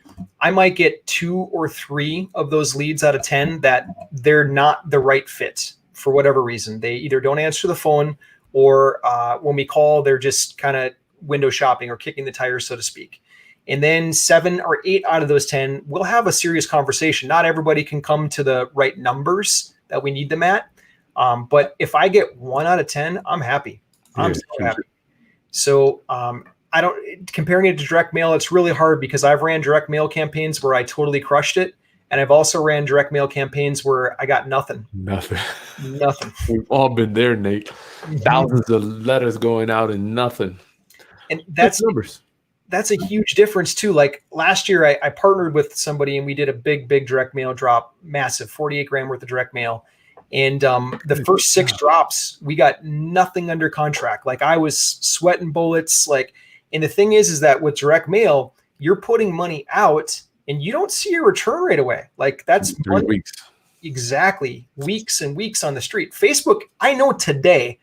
[SPEAKER 2] I might get 2 or 3 of those leads out of 10 that they're not the right fit for whatever reason. They either don't answer the phone or when we call, they're just kind of window shopping or kicking the tires, so to speak. And then 7 or 8 out of those 10, we'll have a serious conversation. Not everybody can come to the right numbers that we need them at. But if I get 1 out of 10, I'm happy. I'm so happy. So comparing it to direct mail, it's really hard because I've ran direct mail campaigns where I totally crushed it. And I've also ran direct mail campaigns where I got nothing.
[SPEAKER 1] Nothing.
[SPEAKER 2] We've
[SPEAKER 1] all been there, Nate. Mm-hmm. Thousands of letters going out and nothing.
[SPEAKER 2] And that's numbers. That's a huge difference too. Like last year, I partnered with somebody and we did a big direct mail drop, massive 48 grand worth of direct mail. And the first 6 drops, we got nothing under contract. Like I was sweating bullets. And the thing is that with direct mail, you're putting money out and you don't see a return right away. Like that's
[SPEAKER 1] 3 weeks.
[SPEAKER 2] Exactly. Weeks and weeks on the street. Facebook, I know today,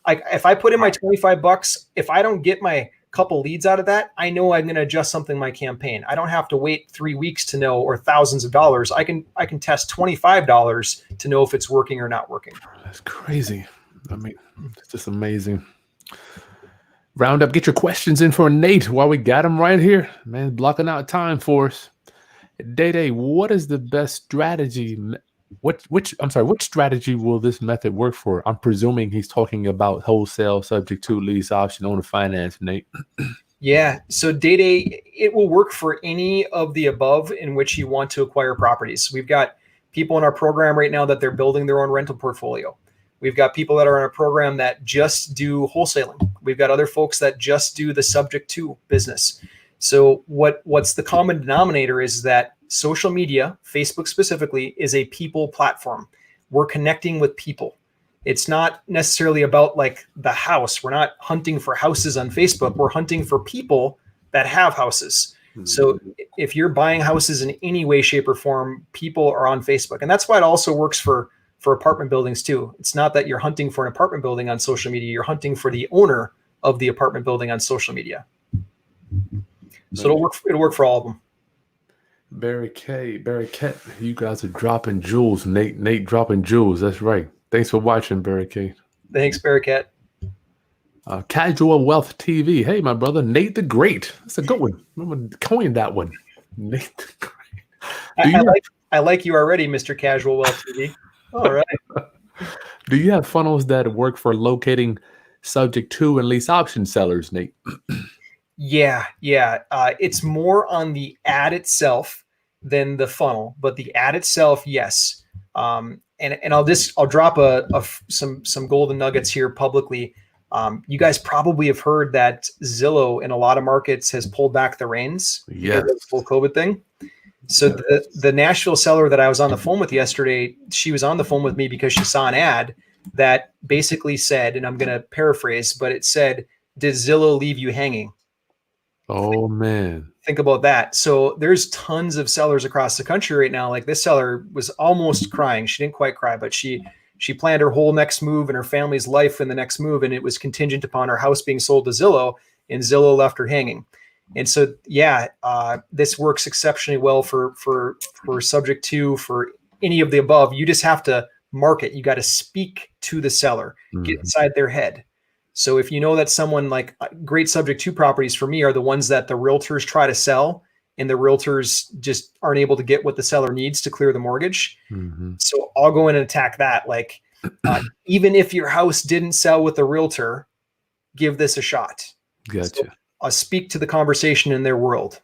[SPEAKER 2] like if I put in my $25, if I don't get my couple leads out of that, I know I'm going to adjust something in my campaign. I don't have to wait 3 weeks to know, or thousands of dollars. I can test $25 to know if it's working or not working.
[SPEAKER 1] That's crazy. I mean, it's just amazing. Round up, get your questions in for Nate while we got him right here. Man, blocking out time for us. Day, what is the best strategy? Which strategy will this method work for? I'm presuming he's talking about wholesale, subject to, lease, option, owner finance, Nate.
[SPEAKER 2] Yeah. So Day, it will work for any of the above in which you want to acquire properties. We've got people in our program right now that they're building their own rental portfolio. We've got people that are in a program that just do wholesaling. We've got other folks that just do the subject to business. So what's the common denominator is that social media, Facebook specifically, is a people platform. We're connecting with people. It's not necessarily about like the house. We're not hunting for houses on Facebook. We're hunting for people that have houses. Mm-hmm. So if you're buying houses in any way, shape, or form, people are on Facebook. And that's why it also works for apartment buildings too. It's not that you're hunting for an apartment building on social media. You're hunting for the owner of the apartment building on social media. So it'll work for all of them.
[SPEAKER 1] Barry Cat, you guys are dropping jewels. Nate dropping jewels. That's right. Thanks for watching, Barry Cat.
[SPEAKER 2] Thanks, Barry Cat.
[SPEAKER 1] Casual Wealth TV. Hey, my brother, Nate the Great. That's a good one. I'm gonna coin that one. Nate the Great.
[SPEAKER 2] I like you already, Mr. Casual Wealth TV. All right.
[SPEAKER 1] Do you have funnels that work for locating subject to and lease option sellers, Nate?
[SPEAKER 2] Yeah. It's more on the ad itself than the funnel, but the ad itself, yes. And I'll drop some golden nuggets here publicly. You guys probably have heard that Zillow in a lot of markets has pulled back the reins.
[SPEAKER 1] Yes.
[SPEAKER 2] Because of the full COVID thing. So the Nashville seller that I was on the phone with yesterday, she was on the phone with me because she saw an ad that basically said, and I'm going to paraphrase, but it said, "Did Zillow leave you hanging?"
[SPEAKER 1] Oh man.
[SPEAKER 2] think about that. So there's tons of sellers across the country right now. Like this seller was almost crying. She didn't quite cry, but she planned her whole next move and her family's life in the next move, and it was contingent upon her house being sold to Zillow, and Zillow left her hanging. And so, yeah, this works exceptionally well for subject to, for any of the above. You just have to market. You got to speak to the seller, get inside their head. So if you know that someone, like, great subject to properties for me are the ones that the realtors try to sell and the realtors just aren't able to get what the seller needs to clear the mortgage. So I'll go in and attack that. Like, even if your house didn't sell with the realtor, give this a shot.
[SPEAKER 1] Gotcha.
[SPEAKER 2] So I'll speak to the conversation in their world.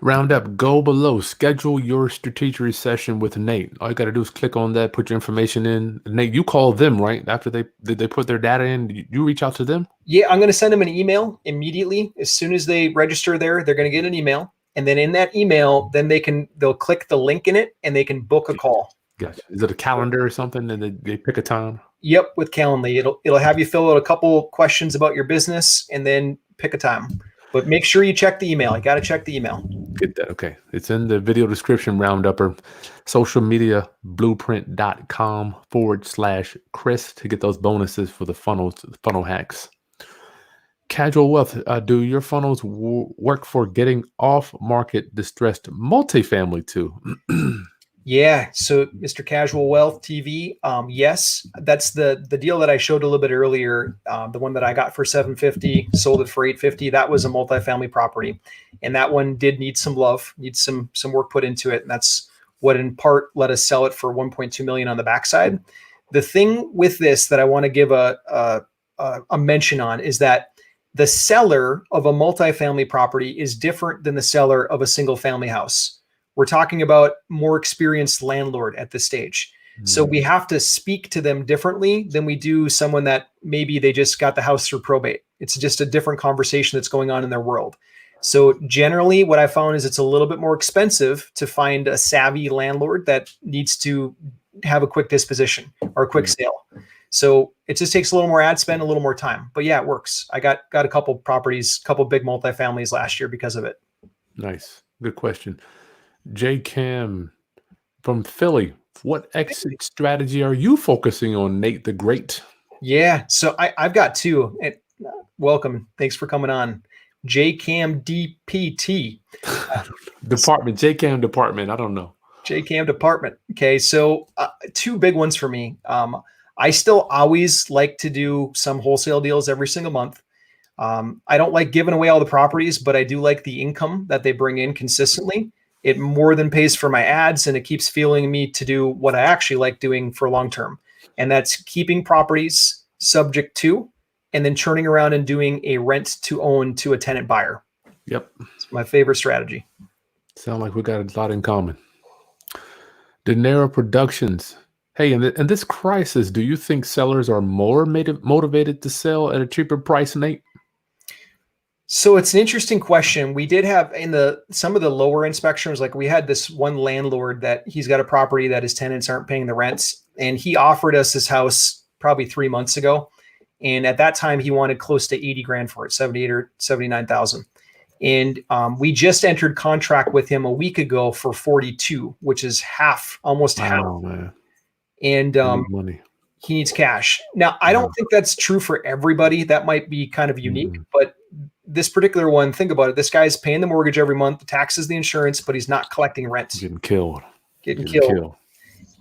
[SPEAKER 1] Round up, go below, schedule your strategery session with Nate. All you got to do is click on that, put your information in. Nate, you call them, right? After they put their data in, you reach out to them?
[SPEAKER 2] Yeah, I'm going to send them an email immediately. As soon as they register there, they're going to get an email. And then in that email, then they'll click the link in it and they can book a call.
[SPEAKER 1] Gotcha. Is it a calendar or something? And they pick a time?
[SPEAKER 2] Yep, with Calendly. It'll have you fill out a couple questions about your business and then pick a time. But make sure you check the email. You got to check the email.
[SPEAKER 1] Get that. Okay. It's in the video description, Roundupper. Socialmediablueprint.com/Chris to get those bonuses for the funnel hacks. Casual Wealth. Do your funnels work for getting off market distressed multifamily too?
[SPEAKER 2] Yeah. So Mr. Casual Wealth TV. Yes, that's the deal that I showed a little bit earlier. The one that I got for $750, sold it for $850. That was a multifamily property. And that one did need some love, needs some work put into it. And that's what in part let us sell it for $1.2 million on the backside. The thing with this that I want to give a mention on is that the seller of a multifamily property is different than the seller of a single family house. We're talking about more experienced landlord at this stage. So we have to speak to them differently than we do someone that maybe they just got the house through probate. It's just a different conversation that's going on in their world. So generally what I found is it's a little bit more expensive to find a savvy landlord that needs to have a quick disposition or a quick sale. So it just takes a little more ad spend, a little more time. But yeah, it works. I got a couple properties, couple big multifamilies last year because of it.
[SPEAKER 1] Nice. Good question. J Cam from Philly. What exit strategy are you focusing on, Nate the Great?
[SPEAKER 2] Yeah, so I've got two. Welcome. Thanks for coming on. J Cam DPT.
[SPEAKER 1] Department, J Cam department. I don't know.
[SPEAKER 2] J Cam department. Okay, so two big ones for me. I still always like to do some wholesale deals every single month. I don't like giving away all the properties, but I do like the income that they bring in consistently. It more than pays for my ads, and it keeps fueling me to do what I actually like doing for long term. And that's keeping properties subject to, and then turning around and doing a rent to own to a tenant buyer.
[SPEAKER 1] Yep.
[SPEAKER 2] It's my favorite strategy.
[SPEAKER 1] Sound like we got a lot in common. Dinero Productions. Hey, in this crisis, do you think sellers are more motivated to sell at a cheaper price, Nate?
[SPEAKER 2] So it's an interesting question. We did have in some of the lower end spectrums, like we had this one landlord that he's got a property that his tenants aren't paying the rents, and he offered us his house probably 3 months ago. And at that time he wanted close to 80 grand for it, 78 or 79,000. And we just entered contract with him a week ago for 42, which is almost half.
[SPEAKER 1] Man.
[SPEAKER 2] And
[SPEAKER 1] money.
[SPEAKER 2] He needs cash. Now, I don't think that's true for everybody. That might be kind of unique, but this particular one, think about it. This guy's paying the mortgage every month, the taxes, the insurance, but he's not collecting rent.
[SPEAKER 1] Getting killed.
[SPEAKER 2] Getting killed.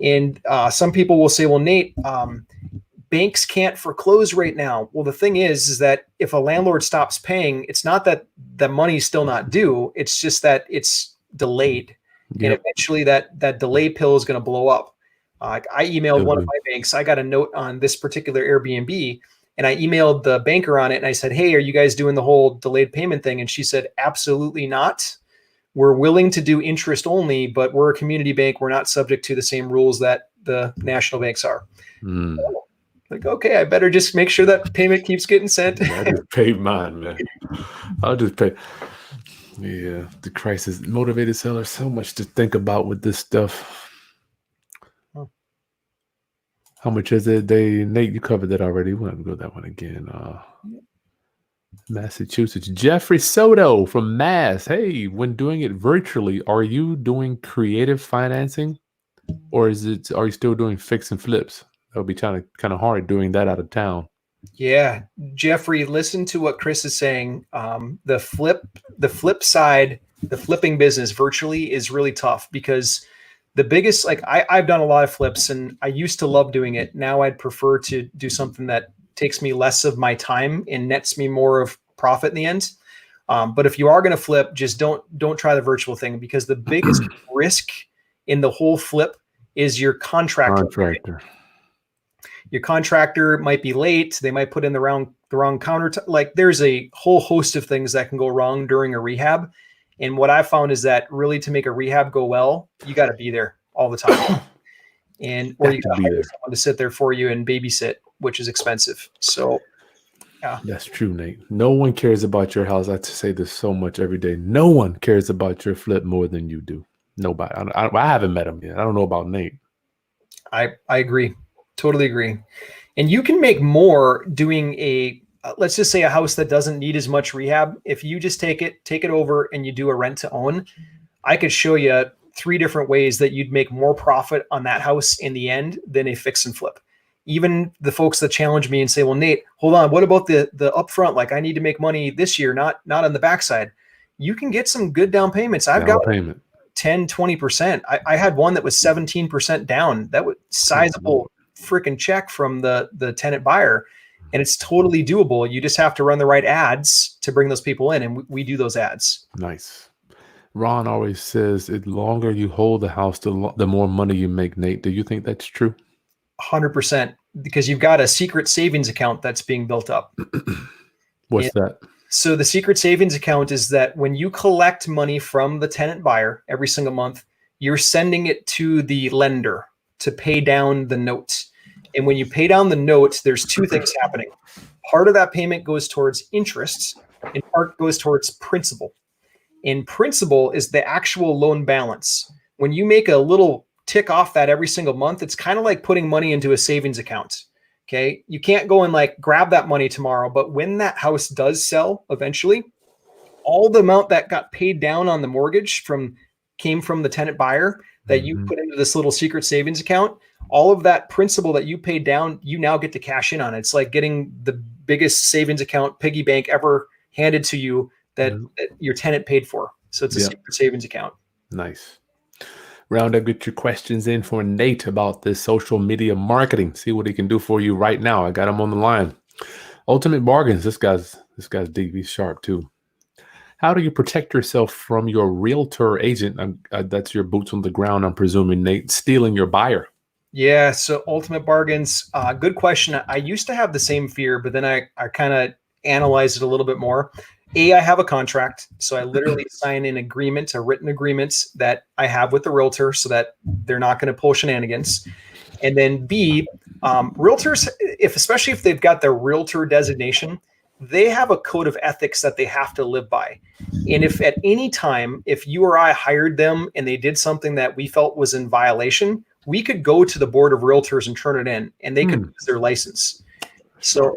[SPEAKER 2] And some people will say, well, Nate, banks can't foreclose right now. Well, the thing is that if a landlord stops paying, it's not that the money's still not due. It's just that it's delayed. Yep. And eventually that delay pill is going to blow up. I emailed one of my banks. I got a note on this particular Airbnb, and I emailed the banker on it. And I said, hey, are you guys doing the whole delayed payment thing? And she said, absolutely not. We're willing to do interest only, but we're a community bank. We're not subject to the same rules that the national banks are. So, like, okay, I better just make sure that payment keeps getting sent.
[SPEAKER 1] I just paid mine, man. I'll just pay. Yeah, the crisis motivated sellers. So much to think about with this stuff. How much is it? Nate, you covered that already. We'll have to go that one again. Massachusetts. Jeffrey Soto from Mass. Hey, when doing it virtually, are you doing creative financing, or are you still doing fix and flips? That would be kind of hard doing that out of town.
[SPEAKER 2] Yeah, Jeffrey, listen to what Chris is saying. The flip side, the flipping business virtually is really tough because the biggest, like I've done a lot of flips and I used to love doing it. Now I'd prefer to do something that takes me less of my time and nets me more of profit in the end. But if you are going to flip, just don't try the virtual thing because the biggest risk in the whole flip is your contractor.
[SPEAKER 1] Contractor.
[SPEAKER 2] Your contractor might be late. They might put in the wrong counter. Like there's a whole host of things that can go wrong during a rehab. And what I found is that really to make a rehab go well, you got to be there all the time, or you got to hire someone to sit there for you and babysit, which is expensive. So, yeah,
[SPEAKER 1] that's true, Nate. No one cares about your house. I say this so much every day. No one cares about your flip more than you do. Nobody. I haven't met him yet. I don't know about Nate.
[SPEAKER 2] I agree. Totally agree. And you can make more doing let's just say a house that doesn't need as much rehab. If you just take it over and you do a rent to own, I could show you 3 different ways that you'd make more profit on that house in the end than a fix and flip. Even the folks that challenge me and say, well, Nate, hold on. What about the upfront? Like I need to make money this year, not on the backside. You can get some good down payments. I've got 10, 20%. I had one that was 17% down. That was sizable freaking check from the tenant buyer. And it's totally doable. You just have to run the right ads to bring those people in. And we do those ads.
[SPEAKER 1] Nice. Ron always says the longer you hold the house, the more money you make, Nate. Do you think that's true?
[SPEAKER 2] 100%, because you've got a secret savings account that's being built up.
[SPEAKER 1] What's that?
[SPEAKER 2] So the secret savings account is that when you collect money from the tenant buyer every single month, you're sending it to the lender to pay down the note. And when you pay down the note, there's 2 things happening. Part of that payment goes towards interest and part goes towards principal. And principal is the actual loan balance. When you make a little tick off that every single month, it's kind of like putting money into a savings account. Okay. You can't go and like grab that money tomorrow, but when that house does sell eventually, all the amount that got paid down on the mortgage came from the tenant buyer that you put into this little secret savings account. All of that principal that you paid down, you now get to cash in on. It's like getting the biggest savings account piggy bank ever handed to you that your tenant paid for. So it's a secret savings account.
[SPEAKER 1] Nice. Round up, get your questions in for Nate about this social media marketing. See what he can do for you right now. I got him on the line. Ultimate Bargains. This guy's deep. He's sharp too. How do you protect yourself from your realtor agent? That's your boots on the ground, I'm presuming, Nate, stealing your buyer.
[SPEAKER 2] Yeah. So Ultimate Bargains, good question. I used to have the same fear, but then I kind of analyzed it a little bit more. I have a contract. So I literally sign an agreement, a written agreement that I have with the realtor so that they're not going to pull shenanigans. And then B, realtors, especially if they've got their realtor designation, they have a code of ethics that they have to live by. And if at any time, if you or I hired them and they did something that we felt was in violation, we could go to the board of realtors and turn it in and they could lose their license. So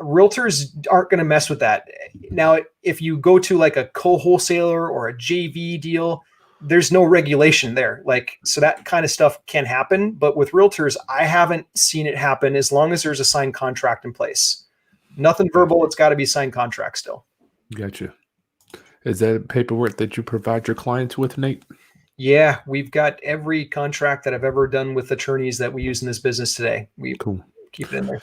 [SPEAKER 2] realtors aren't going to mess with that. Now, if you go to like a co-wholesaler or a JV deal, there's no regulation there. Like, so that kind of stuff can happen. But with realtors, I haven't seen it happen as long as there's a signed contract in place. Nothing verbal. It's got to be signed contract still.
[SPEAKER 1] Gotcha. Is that paperwork that you provide your clients with, Nate?
[SPEAKER 2] Yeah, we've got every contract that I've ever done with attorneys that we use in this business today. We keep it in there.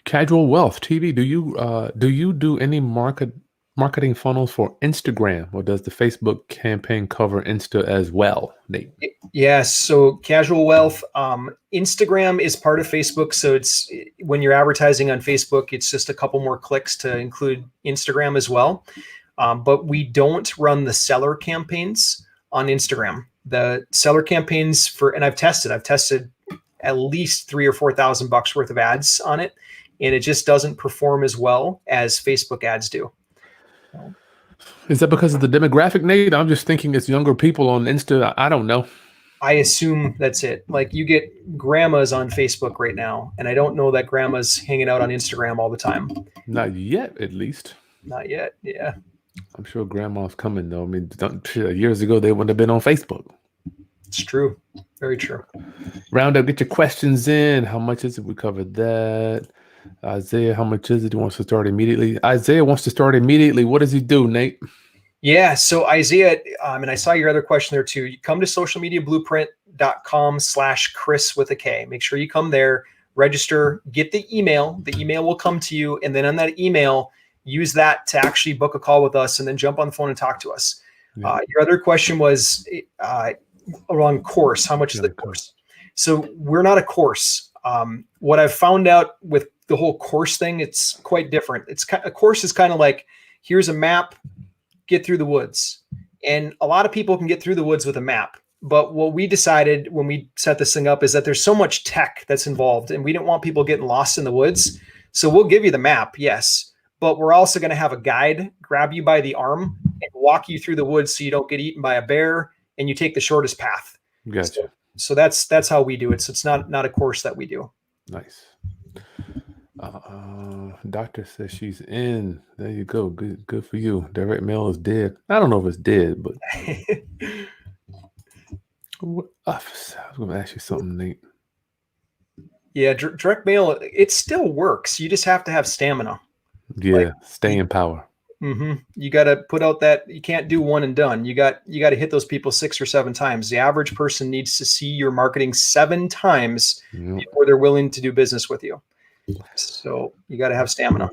[SPEAKER 1] Casual Wealth TV. Do you do any marketing funnels for Instagram, or does the Facebook campaign cover Insta as well, Nate?
[SPEAKER 2] Yes. So Casual Wealth, Instagram is part of Facebook. So it's when you're advertising on Facebook, it's just a couple more clicks to include Instagram as well. But we don't run the seller campaigns on Instagram. The seller campaigns and I've tested at least $3,000 or $4,000 worth of ads on it. And it just doesn't perform as well as Facebook ads do.
[SPEAKER 1] Is that because of the demographic, Nate? I'm just thinking it's younger people on Insta. I don't know.
[SPEAKER 2] I assume that's it. Like you get grandmas on Facebook right now, and I don't know that grandma's hanging out on Instagram all the time.
[SPEAKER 1] Not yet, at least.
[SPEAKER 2] Not yet. Yeah.
[SPEAKER 1] I'm sure grandma's coming though. I mean, years ago they wouldn't have been on Facebook.
[SPEAKER 2] It's true. Very true.
[SPEAKER 1] Round up, get your questions in. How much is it? We covered that. Isaiah, how much is it? He wants to start immediately. Isaiah wants to start immediately. What does he do, Nate?
[SPEAKER 2] Yeah. So Isaiah, and I saw your other question there too. You come to socialmediablueprint.com/Chris with a K. Make sure you come there, register, get the email. The email will come to you. And then on that email, use that to actually book a call with us and then jump on the phone and talk to us.
[SPEAKER 1] Yeah.
[SPEAKER 2] Your other question was around course. How much is the course? So we're not a course. What I've found out with the whole course thing, it's quite different. A course is kind of like, here's a map, get through the woods. And a lot of people can get through the woods with a map. But what we decided when we set this thing up is that there's so much tech that's involved, and we didn't want people getting lost in the woods. So we'll give you the map, yes, but we're also going to have a guide grab you by the arm and walk you through the woods so you don't get eaten by a bear and you take the shortest path.
[SPEAKER 1] Gotcha.
[SPEAKER 2] So that's how we do it. So it's not a course that we do.
[SPEAKER 1] Nice. Doctor says she's in. There you go. Good for you. Direct mail is dead. I don't know if it's dead, but I was going to ask you something, Nate.
[SPEAKER 2] Yeah, direct mail, it still works. You just have to have stamina.
[SPEAKER 1] Yeah, staying power.
[SPEAKER 2] Mm-hmm. You got to put out that you can't do one and done. You got to hit those people 6 or 7 times. The average person needs to see your marketing 7 times before they're willing to do business with you. So you got to have stamina.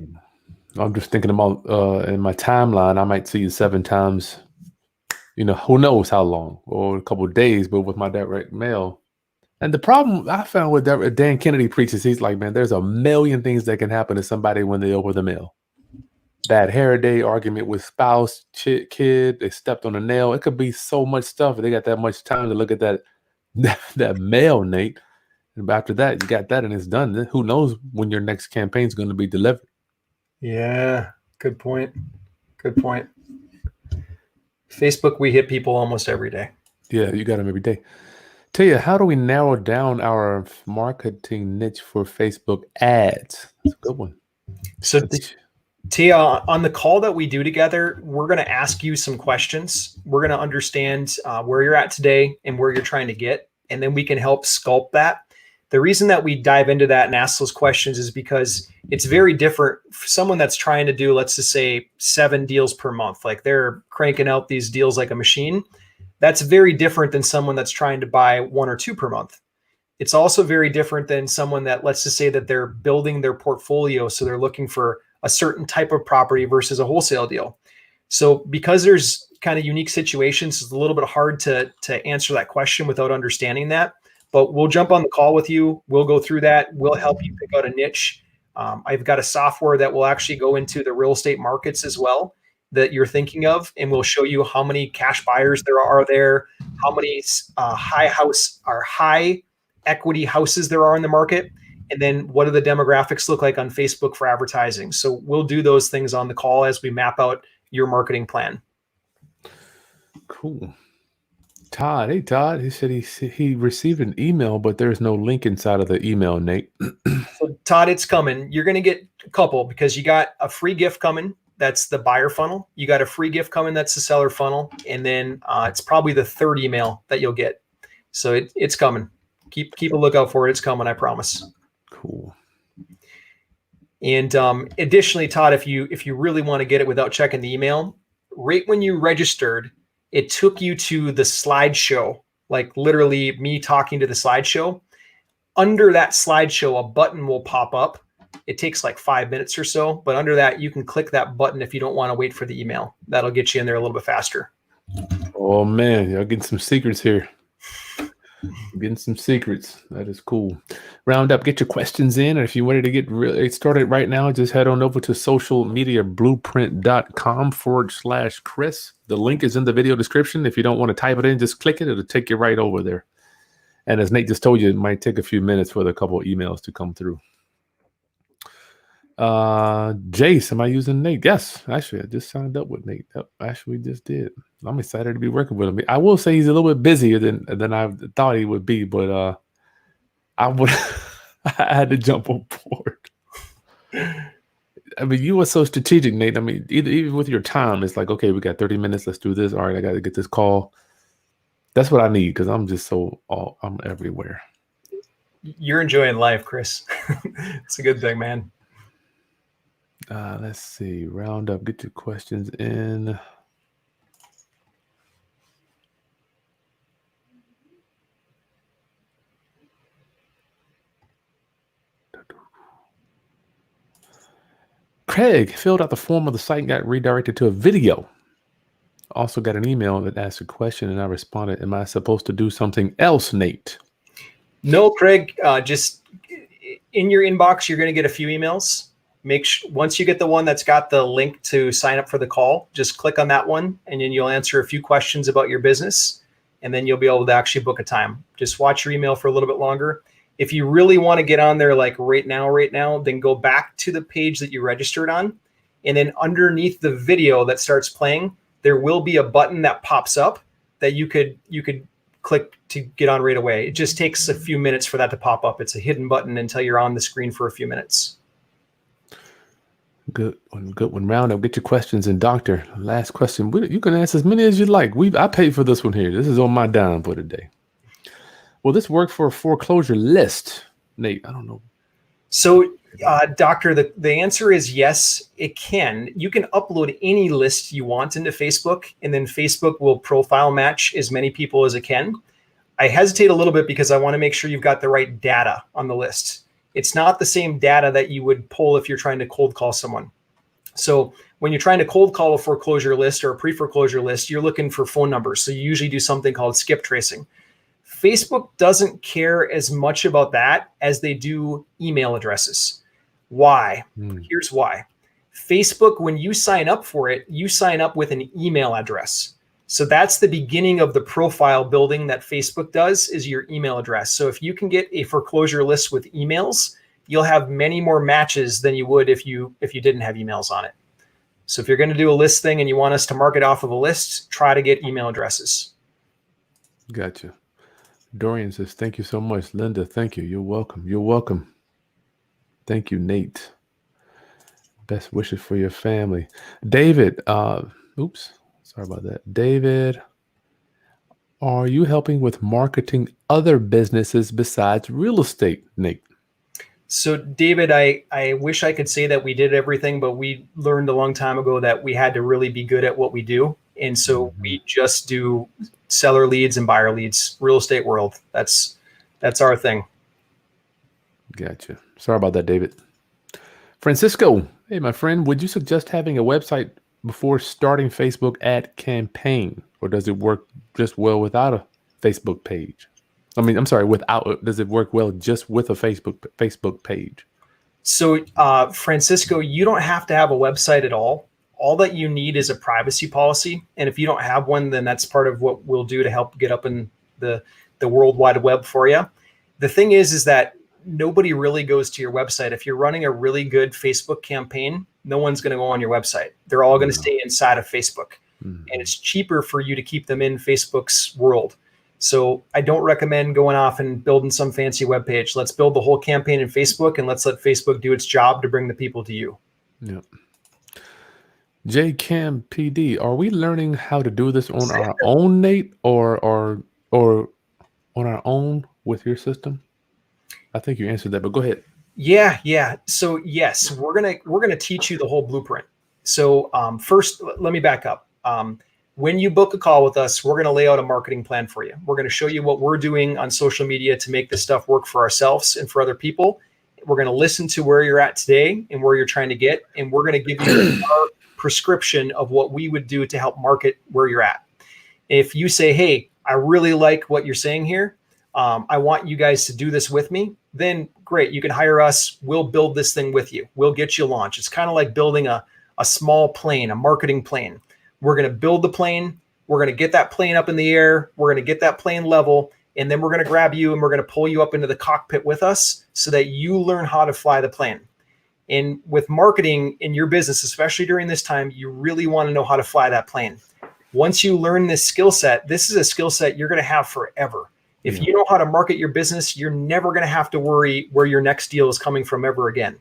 [SPEAKER 1] I'm just thinking about in my timeline, I might see you 7 times. Who knows how long, or a couple of days, but with my direct mail. And the problem I found with Dan Kennedy preaches, he's like, man, there's a million things that can happen to somebody when they open the mail. Bad hair day, argument with spouse, kid, they stepped on a nail. It could be so much stuff. They got that much time to look at that mail, Nate. And after that, you got that and it's done. Then who knows when your next campaign is going to be delivered?
[SPEAKER 2] Yeah, good point. Good point. Facebook, we hit people almost every day.
[SPEAKER 1] Yeah, you got them every day. Tell you, how do we narrow down our marketing niche for Facebook ads? That's a good one.
[SPEAKER 2] So Tia, on the call that we do together, we're going to ask you some questions. We're going to understand where you're at today and where you're trying to get, and then we can help sculpt that. The reason that we dive into that and ask those questions is because it's very different for someone that's trying to do, let's just say, 7 deals per month. Like they're cranking out these deals like a machine. That's very different than someone that's trying to buy 1 or 2 per month. It's also very different than someone that, let's just say that they're building their portfolio. So they're looking for a certain type of property versus a wholesale deal. So because there's kind of unique situations, it's a little bit hard to answer that question without understanding that. But we'll jump on the call with you. We'll go through that. We'll help you pick out a niche. I've got a software that will actually go into the real estate markets as well that you're thinking of, and we'll show you how many cash buyers there are there, how many high equity houses there are in the market, and then what do the demographics look like on Facebook for advertising. So we'll do those things on the call as we map out your marketing plan.
[SPEAKER 1] Cool. Todd, hey Todd, he said he received an email, but there's no link inside of the email, Nate.
[SPEAKER 2] So Todd, it's coming. You're going to get a couple because you got a free gift coming. That's the buyer funnel. You got a free gift coming. That's the seller funnel. And then it's probably the 3rd email that you'll get. So it's coming. Keep a lookout for it. It's coming. I promise.
[SPEAKER 1] Cool.
[SPEAKER 2] And additionally, Todd, if you really want to get it without checking the email, right when you registered, it took you to the slideshow, like literally me talking to the slideshow. Under that slideshow, a button will pop up. It takes like 5 minutes or so, but under that, you can click that button if you don't want to wait for the email. That'll get you in there a little bit faster.
[SPEAKER 1] Oh man, y'all getting some secrets here. Getting some secrets. That is cool. Round up, get your questions in. And if you wanted to get really started right now, just head on over to socialmediablueprint.com/Chris. The link is in the video description. If you don't want to type it in, just click it. It'll take you right over there. And as Nate just told you, it might take a few minutes for the couple of emails to come through. Jace, am I using Nate? Yes, actually, I just signed up with Nate. Yep, actually, just did. I'm excited to be working with him. I will say he's a little bit busier than I thought he would be, but I had to jump on board. I mean, you were so strategic, Nate. I mean, even with your time, it's like, okay, we got 30 minutes. Let's do this. All right, I got to get this call. That's what I need because I'm just I'm everywhere.
[SPEAKER 2] You're enjoying life, Chris. It's a good thing, man.
[SPEAKER 1] Let's see. Round up. Get your questions in. Craig filled out the form of the site and got redirected to a video. Also got an email that asked a question and I responded, am I supposed to do something else, Nate?
[SPEAKER 2] No, Craig, just in your inbox, you're going to get a few emails. Once you get the one that's got the link to sign up for the call, just click on that one and then you'll answer a few questions about your business and then you'll be able to actually book a time. Just watch your email for a little bit longer. If you really want to get on there like right now, then go back to the page that you registered on. And then underneath the video that starts playing, there will be a button that pops up that you could click to get on right away. It just takes a few minutes for that to pop up. It's a hidden button until you're on the screen for a few minutes.
[SPEAKER 1] Good one. Round up. Get your questions in, Doctor. Last question. You can ask as many as you like. I paid for this one here. This is on my dime for today. Will this work for a foreclosure list, Nate? I don't know.
[SPEAKER 2] So, Doctor, the answer is yes, it can. You can upload any list you want into Facebook, and then Facebook will profile match as many people as it can. I hesitate a little bit because I want to make sure you've got the right data on the list. It's not the same data that you would pull if you're trying to cold call someone. So when you're trying to cold call a foreclosure list or a pre-foreclosure list, you're looking for phone numbers. So you usually do something called skip tracing. Facebook doesn't care as much about that as they do email addresses. Why? Here's why. Facebook, when you sign up for it, you sign up with an email address. So that's the beginning of the profile building that Facebook does, is your email address. So if you can get a foreclosure list with emails, you'll have many more matches than you would if you didn't have emails on it. So if you're going to do a list thing and you want us to mark it off of a list, try to get email addresses.
[SPEAKER 1] Gotcha. Dorian says, thank you so much. Linda, thank you. You're welcome. You're welcome. Thank you, Nate. Best wishes for your family. David, oops, sorry about that. David, are you helping with marketing other businesses besides real estate, Nate?
[SPEAKER 2] So, David, I wish I could say that we did everything, but we learned a long time ago that we had to really be good at what we do. And so we just do seller leads and buyer leads, real estate world. That's our thing.
[SPEAKER 1] Gotcha. Sorry about that, David. Francisco, hey, my friend, would you suggest having a website before starting Facebook ad campaign, or does it work just well without a Facebook page? I mean, I'm sorry, does it work well just with a Facebook page?
[SPEAKER 2] So, Francisco, you don't have to have a website at all. All that you need is a privacy policy. And if you don't have one, then that's part of what we'll do to help get up in the World Wide Web for you. The thing is that nobody really goes to your website. If you're running a really good Facebook campaign, no one's going to go on your website. They're all going to stay inside of Facebook. And it's cheaper for you to keep them in Facebook's world. So I don't recommend going off and building some fancy web page. Let's build the whole campaign in Facebook and let's let Facebook do its job to bring the people to you.
[SPEAKER 1] Yeah. JCam PD, are we learning how to do this on our own, Nate, or on our own with your system? I think you answered that, but go ahead.
[SPEAKER 2] Yeah. So yes, we're gonna teach you the whole blueprint. So first, let me back up. When you book a call with us, we're going to lay out a marketing plan for you. We're going to show you what we're doing on social media to make this stuff work for ourselves and for other people. We're going to listen to where you're at today and where you're trying to get, and we're going to give you our prescription of what we would do to help market where you're at. If you say, hey, I really like what you're saying here, I want you guys to do this with me, then great, you can hire us. We'll build this thing with you. We'll get you launched. It's kind of like building a small plane, a marketing plane. We're going to build the plane. We're going to get that plane up in the air. We're going to get that plane level. And then we're going to grab you and we're going to pull you up into the cockpit with us so that you learn how to fly the plane. And with marketing in your business, especially during this time, you really want to know how to fly that plane. Once you learn this skill set, this is a skill set you're going to have forever. If you know how to market your business, you're never going to have to worry where your next deal is coming from ever again.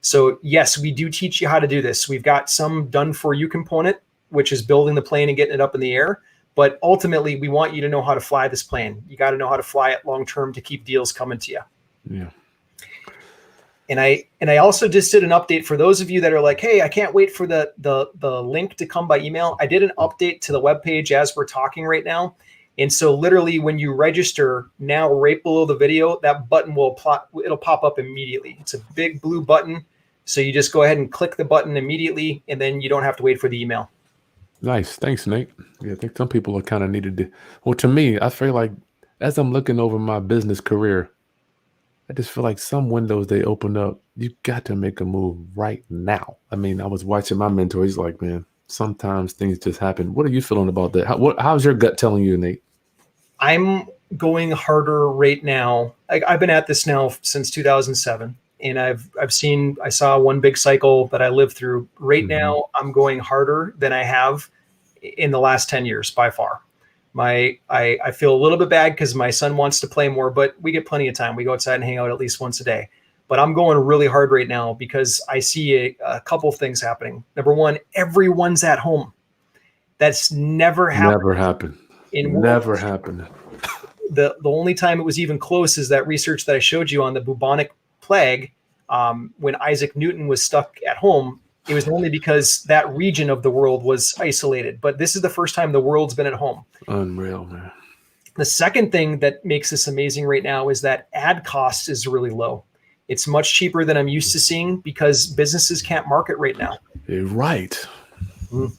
[SPEAKER 2] So yes, we do teach you how to do this. We've got some done for you component, which is building the plane and getting it up in the air. But ultimately, we want you to know how to fly this plane. You got to know how to fly it long term to keep deals coming to you.
[SPEAKER 1] Yeah.
[SPEAKER 2] And I also just did an update for those of you that are like, hey, I can't wait for the link to come by email. I did an update to the webpage as we're talking right now. And so literally when you register now, right below the video, that button it'll pop up immediately. It's a big blue button. So you just go ahead and click the button immediately, and then you don't have to wait for the email.
[SPEAKER 1] Nice. Thanks, Nate. Yeah, I think some people are kind of needed to. Well, to me, I feel like as I'm looking over my business career, I just feel like some windows they open up, you got to make a move right now. I mean, I was watching my mentor. He's like, man, sometimes things just happen. What are you feeling about that? How's your gut telling you, Nate?
[SPEAKER 2] I'm going harder right now. I've been at this now since 2007, and I saw one big cycle that I lived through. Right now, I'm going harder than I have in the last 10 years by far. I feel a little bit bad because my son wants to play more, but we get plenty of time. We go outside and hang out at least once a day. But I'm going really hard right now because I see a couple things happening. Number one, everyone's at home. That's never happened.
[SPEAKER 1] Never happened. Never happened.
[SPEAKER 2] The only time it was even close is that research that I showed you on the bubonic plague. When Isaac Newton was stuck at home, it was only because that region of the world was isolated. But this is the first time the world's been at home.
[SPEAKER 1] Unreal, man.
[SPEAKER 2] The second thing that makes this amazing right now is that ad cost is really low. It's much cheaper than I'm used to seeing because businesses can't market right now.
[SPEAKER 1] You're right.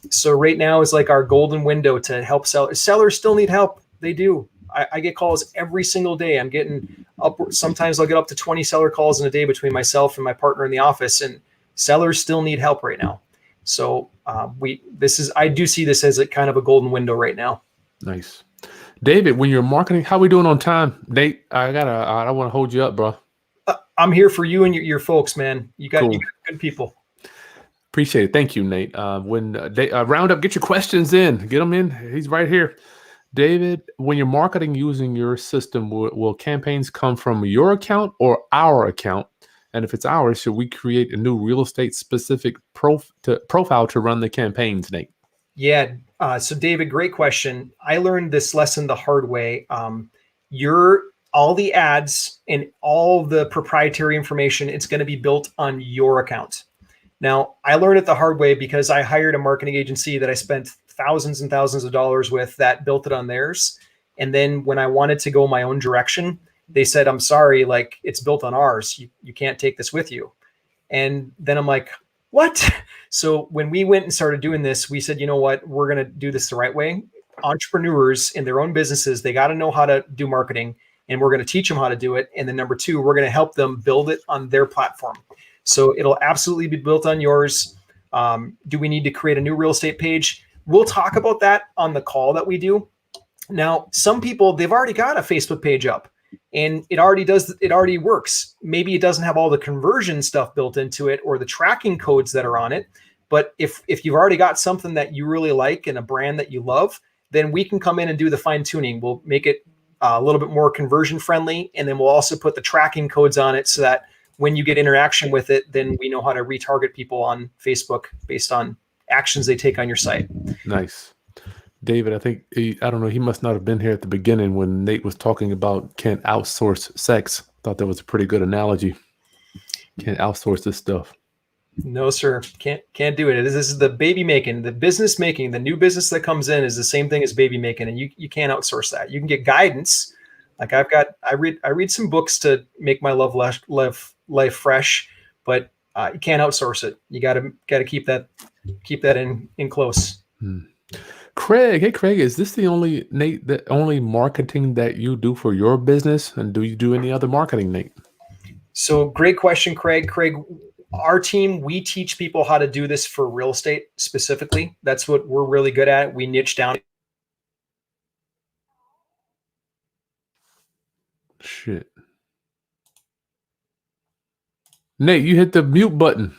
[SPEAKER 2] So right now is like our golden window to help sellers. Sellers still need help. They do. I get calls every single day. I'm getting sometimes I'll get up to 20 seller calls in a day between myself and my partner in the office, and sellers still need help right now. So I do see this as a kind of a golden window right now.
[SPEAKER 1] Nice. David, when you're marketing, how we doing on time? Nate, I don't want to hold you up, bro.
[SPEAKER 2] I'm here for you and your folks, man. You got good people.
[SPEAKER 1] Appreciate it. Thank you, Nate. Round up, get your questions in. Get them in. He's right here. David, when you're marketing using your system, will campaigns come from your account or our account? And if it's ours, should we create a new real estate specific profile to run the campaigns, Nate?
[SPEAKER 2] Yeah. So David, great question. I learned this lesson the hard way. All the ads and all the proprietary information, it's going to be built on your account. Now, I learned it the hard way because I hired a marketing agency that I spent thousands and thousands of dollars with that built it on theirs. And then when I wanted to go my own direction, they said, I'm sorry, like it's built on ours. You can't take this with you. And then I'm like, what? So when we went and started doing this, we said, you know what, we're going to do this the right way. Entrepreneurs in their own businesses, they got to know how to do marketing, and we're going to teach them how to do it. And then number two, we're going to help them build it on their platform. So it'll absolutely be built on yours. Do we need to create a new real estate page? We'll talk about that on the call that we do. Now, some people, they've already got a Facebook page up and it already works. Maybe it doesn't have all the conversion stuff built into it or the tracking codes that are on it. But if you've already got something that you really like and a brand that you love, then we can come in and do the fine tuning. We'll make it a little bit more conversion friendly. And then we'll also put the tracking codes on it so that when you get interaction with it, then we know how to retarget people on Facebook based on actions they take on your site.
[SPEAKER 1] Nice. David, I think, I don't know, he must not have been here at the beginning when Nate was talking about can't outsource sex. Thought that was a pretty good analogy. Can't outsource this stuff.
[SPEAKER 2] No, sir. Can't do it. This is the baby making, the business making, the new business that comes in is the same thing as baby making. And you can't outsource that. You can get guidance. Like I read some books to make my love life fresh, but you can't outsource it. You got to keep that in close.
[SPEAKER 1] Craig, hey Craig, is this the only marketing that you do for your business, and do you do any other marketing, Nate?
[SPEAKER 2] So great question, Craig. Craig, our team, we teach people how to do this for real estate specifically. That's what we're really good at. We niche down.
[SPEAKER 1] Shit. Nate, you hit the mute button.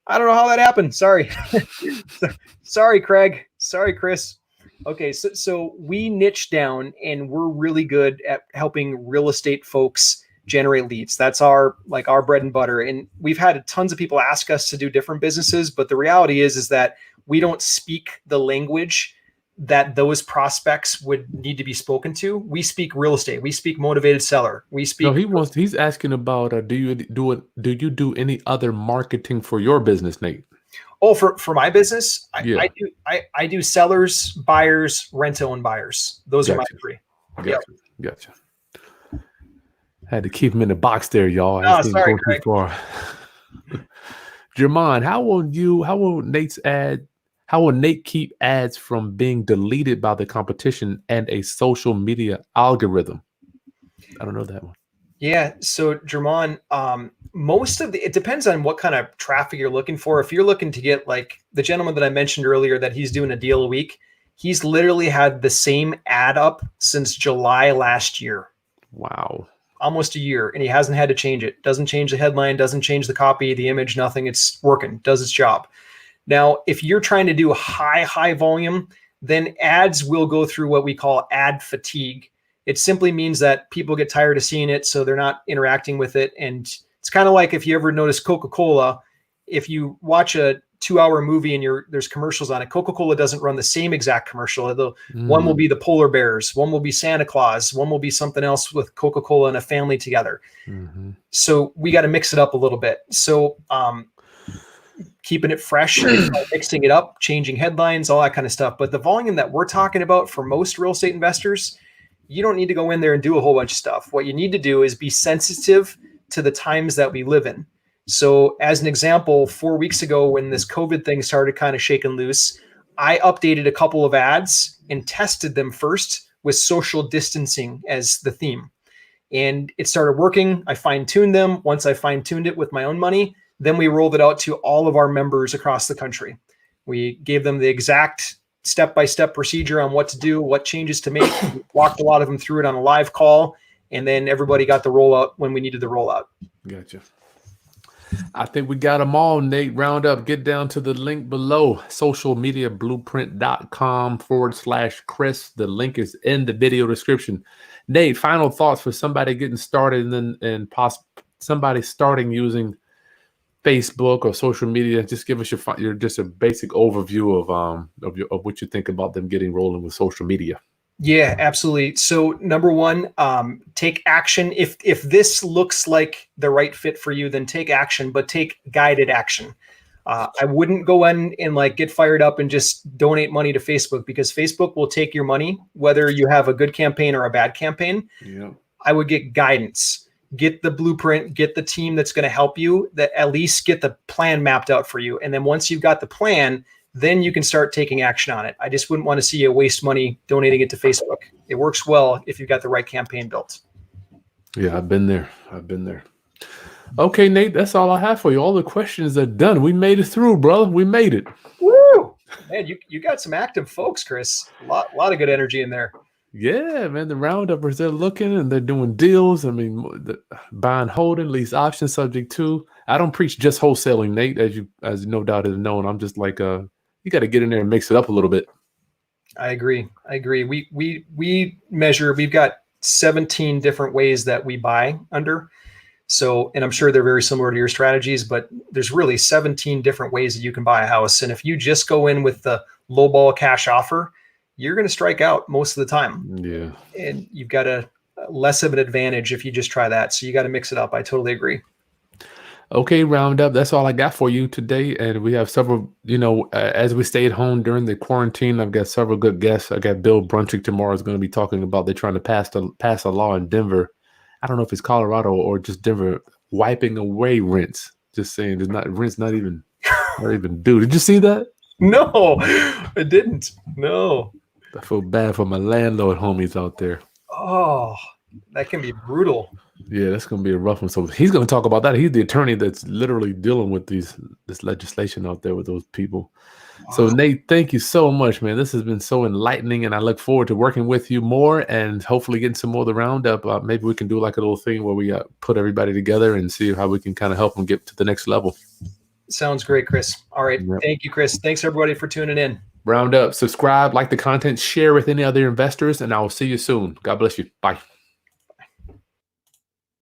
[SPEAKER 2] I don't know how that happened. Sorry. Sorry, Craig. Sorry, Chris. Okay, so we niche down and we're really good at helping real estate folks generate leads. That's our bread and butter. And we've had tons of people ask us to do different businesses, but the reality is that we don't speak the language that those prospects would need to be spoken to. We speak real estate. We speak motivated seller. We speak.
[SPEAKER 1] No, he's asking about do you do any other marketing for your business, Nate?
[SPEAKER 2] Oh, for my business,
[SPEAKER 1] Yeah.
[SPEAKER 2] I do sellers, buyers, rent-to-own buyers. Those are my three.
[SPEAKER 1] Gotcha. Had to keep him in the box there, y'all. I
[SPEAKER 2] Oh,
[SPEAKER 1] just didn't
[SPEAKER 2] sorry,
[SPEAKER 1] go too far. Jermon, how will Nate keep ads from being deleted by the competition and a social media algorithm? I don't know that one.
[SPEAKER 2] Yeah. So Jermon, it depends on what kind of traffic you're looking for. If you're looking to get like the gentleman that I mentioned earlier, that he's doing a deal a week, he's literally had the same ad up since July last year.
[SPEAKER 1] Wow.
[SPEAKER 2] Almost a year, and he hasn't had to change it. Doesn't change the headline, doesn't change the copy, the image, nothing. It's working, does its job. Now, if you're trying to do high volume, then ads will go through what we call ad fatigue. It simply means that people get tired of seeing it, so they're not interacting with it. And it's kind of like if you ever notice Coca-Cola, if you watch a 2-hour movie and there's commercials on it, Coca-Cola doesn't run the same exact commercial. One will be the polar bears, one will be Santa Claus, one will be something else with Coca-Cola and a family together. Mm-hmm. So we got to mix it up a little bit. So keeping it fresh, mixing it up, changing headlines, all that kind of stuff. But the volume that we're talking about for most real estate investors, you don't need to go in there and do a whole bunch of stuff. What you need to do is be sensitive to the times that we live in. So as an example, 4 weeks ago, when this COVID thing started kind of shaking loose, I updated a couple of ads and tested them first with social distancing as the theme. And it started working. I fine-tuned them. Once I fine-tuned it with my own money, then we rolled it out to all of our members across the country. We gave them the exact step-by-step procedure on what to do, what changes to make. We walked a lot of them through it on a live call, and then everybody got the rollout when we needed the rollout.
[SPEAKER 1] Gotcha. I think we got them all, Nate. Round up. Get down to the link below, socialmediablueprint.com/Chris. The link is in the video description. Nate, final thoughts for somebody getting started and somebody starting using Facebook or social media. Just give us your just a basic overview of what you think about them getting rolling with social media.
[SPEAKER 2] Yeah, absolutely. So number one, take action. If this looks like the right fit for you, then take action, but take guided action. I wouldn't go in and like get fired up and just donate money to Facebook, because Facebook will take your money, whether you have a good campaign or a bad campaign. Yeah. I would get guidance, get the blueprint, get the team that's going to help you, that at least get the plan mapped out for you. And then once you've got the plan, then you can start taking action on it. I just wouldn't want to see you waste money donating it to Facebook. It works well if you've got the right campaign built. Yeah,
[SPEAKER 1] I've been there. Okay, Nate, that's all I have for you. All the questions are done. We made it through, brother. We made it.
[SPEAKER 2] Woo! Man, you got some active folks, Chris. A lot of good energy in there.
[SPEAKER 1] Yeah, man. The rounduppers, they're looking and they're doing deals. I mean, buying, holding, lease option subject to. I don't preach just wholesaling, Nate, as no doubt is known. I'm just like you got to get in there and mix it up a little bit.
[SPEAKER 2] I agree. We measure, we've got 17 different ways that we buy under. So, and I'm sure they're very similar to your strategies, but there's really 17 different ways that you can buy a house. And if you just go in with the lowball cash offer, you're going to strike out most of the time. Yeah. And you've got a less of an advantage if you just try that. So you got to mix it up. I totally agree.
[SPEAKER 1] Okay, roundup. That's all I got for you today. And we have several, as we stayed home during the quarantine, I've got several good guests. I got Bill Brunchick tomorrow is going to be talking about they're trying to pass a law in Denver. I don't know if it's Colorado or just Denver, wiping away rents. Just saying, rent's not even due. Did you see that?
[SPEAKER 2] No, I didn't. No.
[SPEAKER 1] I feel bad for my landlord homies out there.
[SPEAKER 2] Oh, that can be brutal.
[SPEAKER 1] Yeah, that's going to be a rough one. So he's going to talk about that. He's the attorney that's literally dealing with this legislation out there with those people. Wow. So Nate, thank you so much, man. This has been so enlightening, and I look forward to working with you more and hopefully getting some more of the roundup. Maybe we can do like a little thing where we put everybody together and see how we can kind of help them get to the next level.
[SPEAKER 2] Sounds great, Chris. All right. Yep. Thank you, Chris. Thanks, everybody, for tuning in.
[SPEAKER 1] Roundup, subscribe, like the content, share with any other investors, and I will see you soon. God bless you. Bye.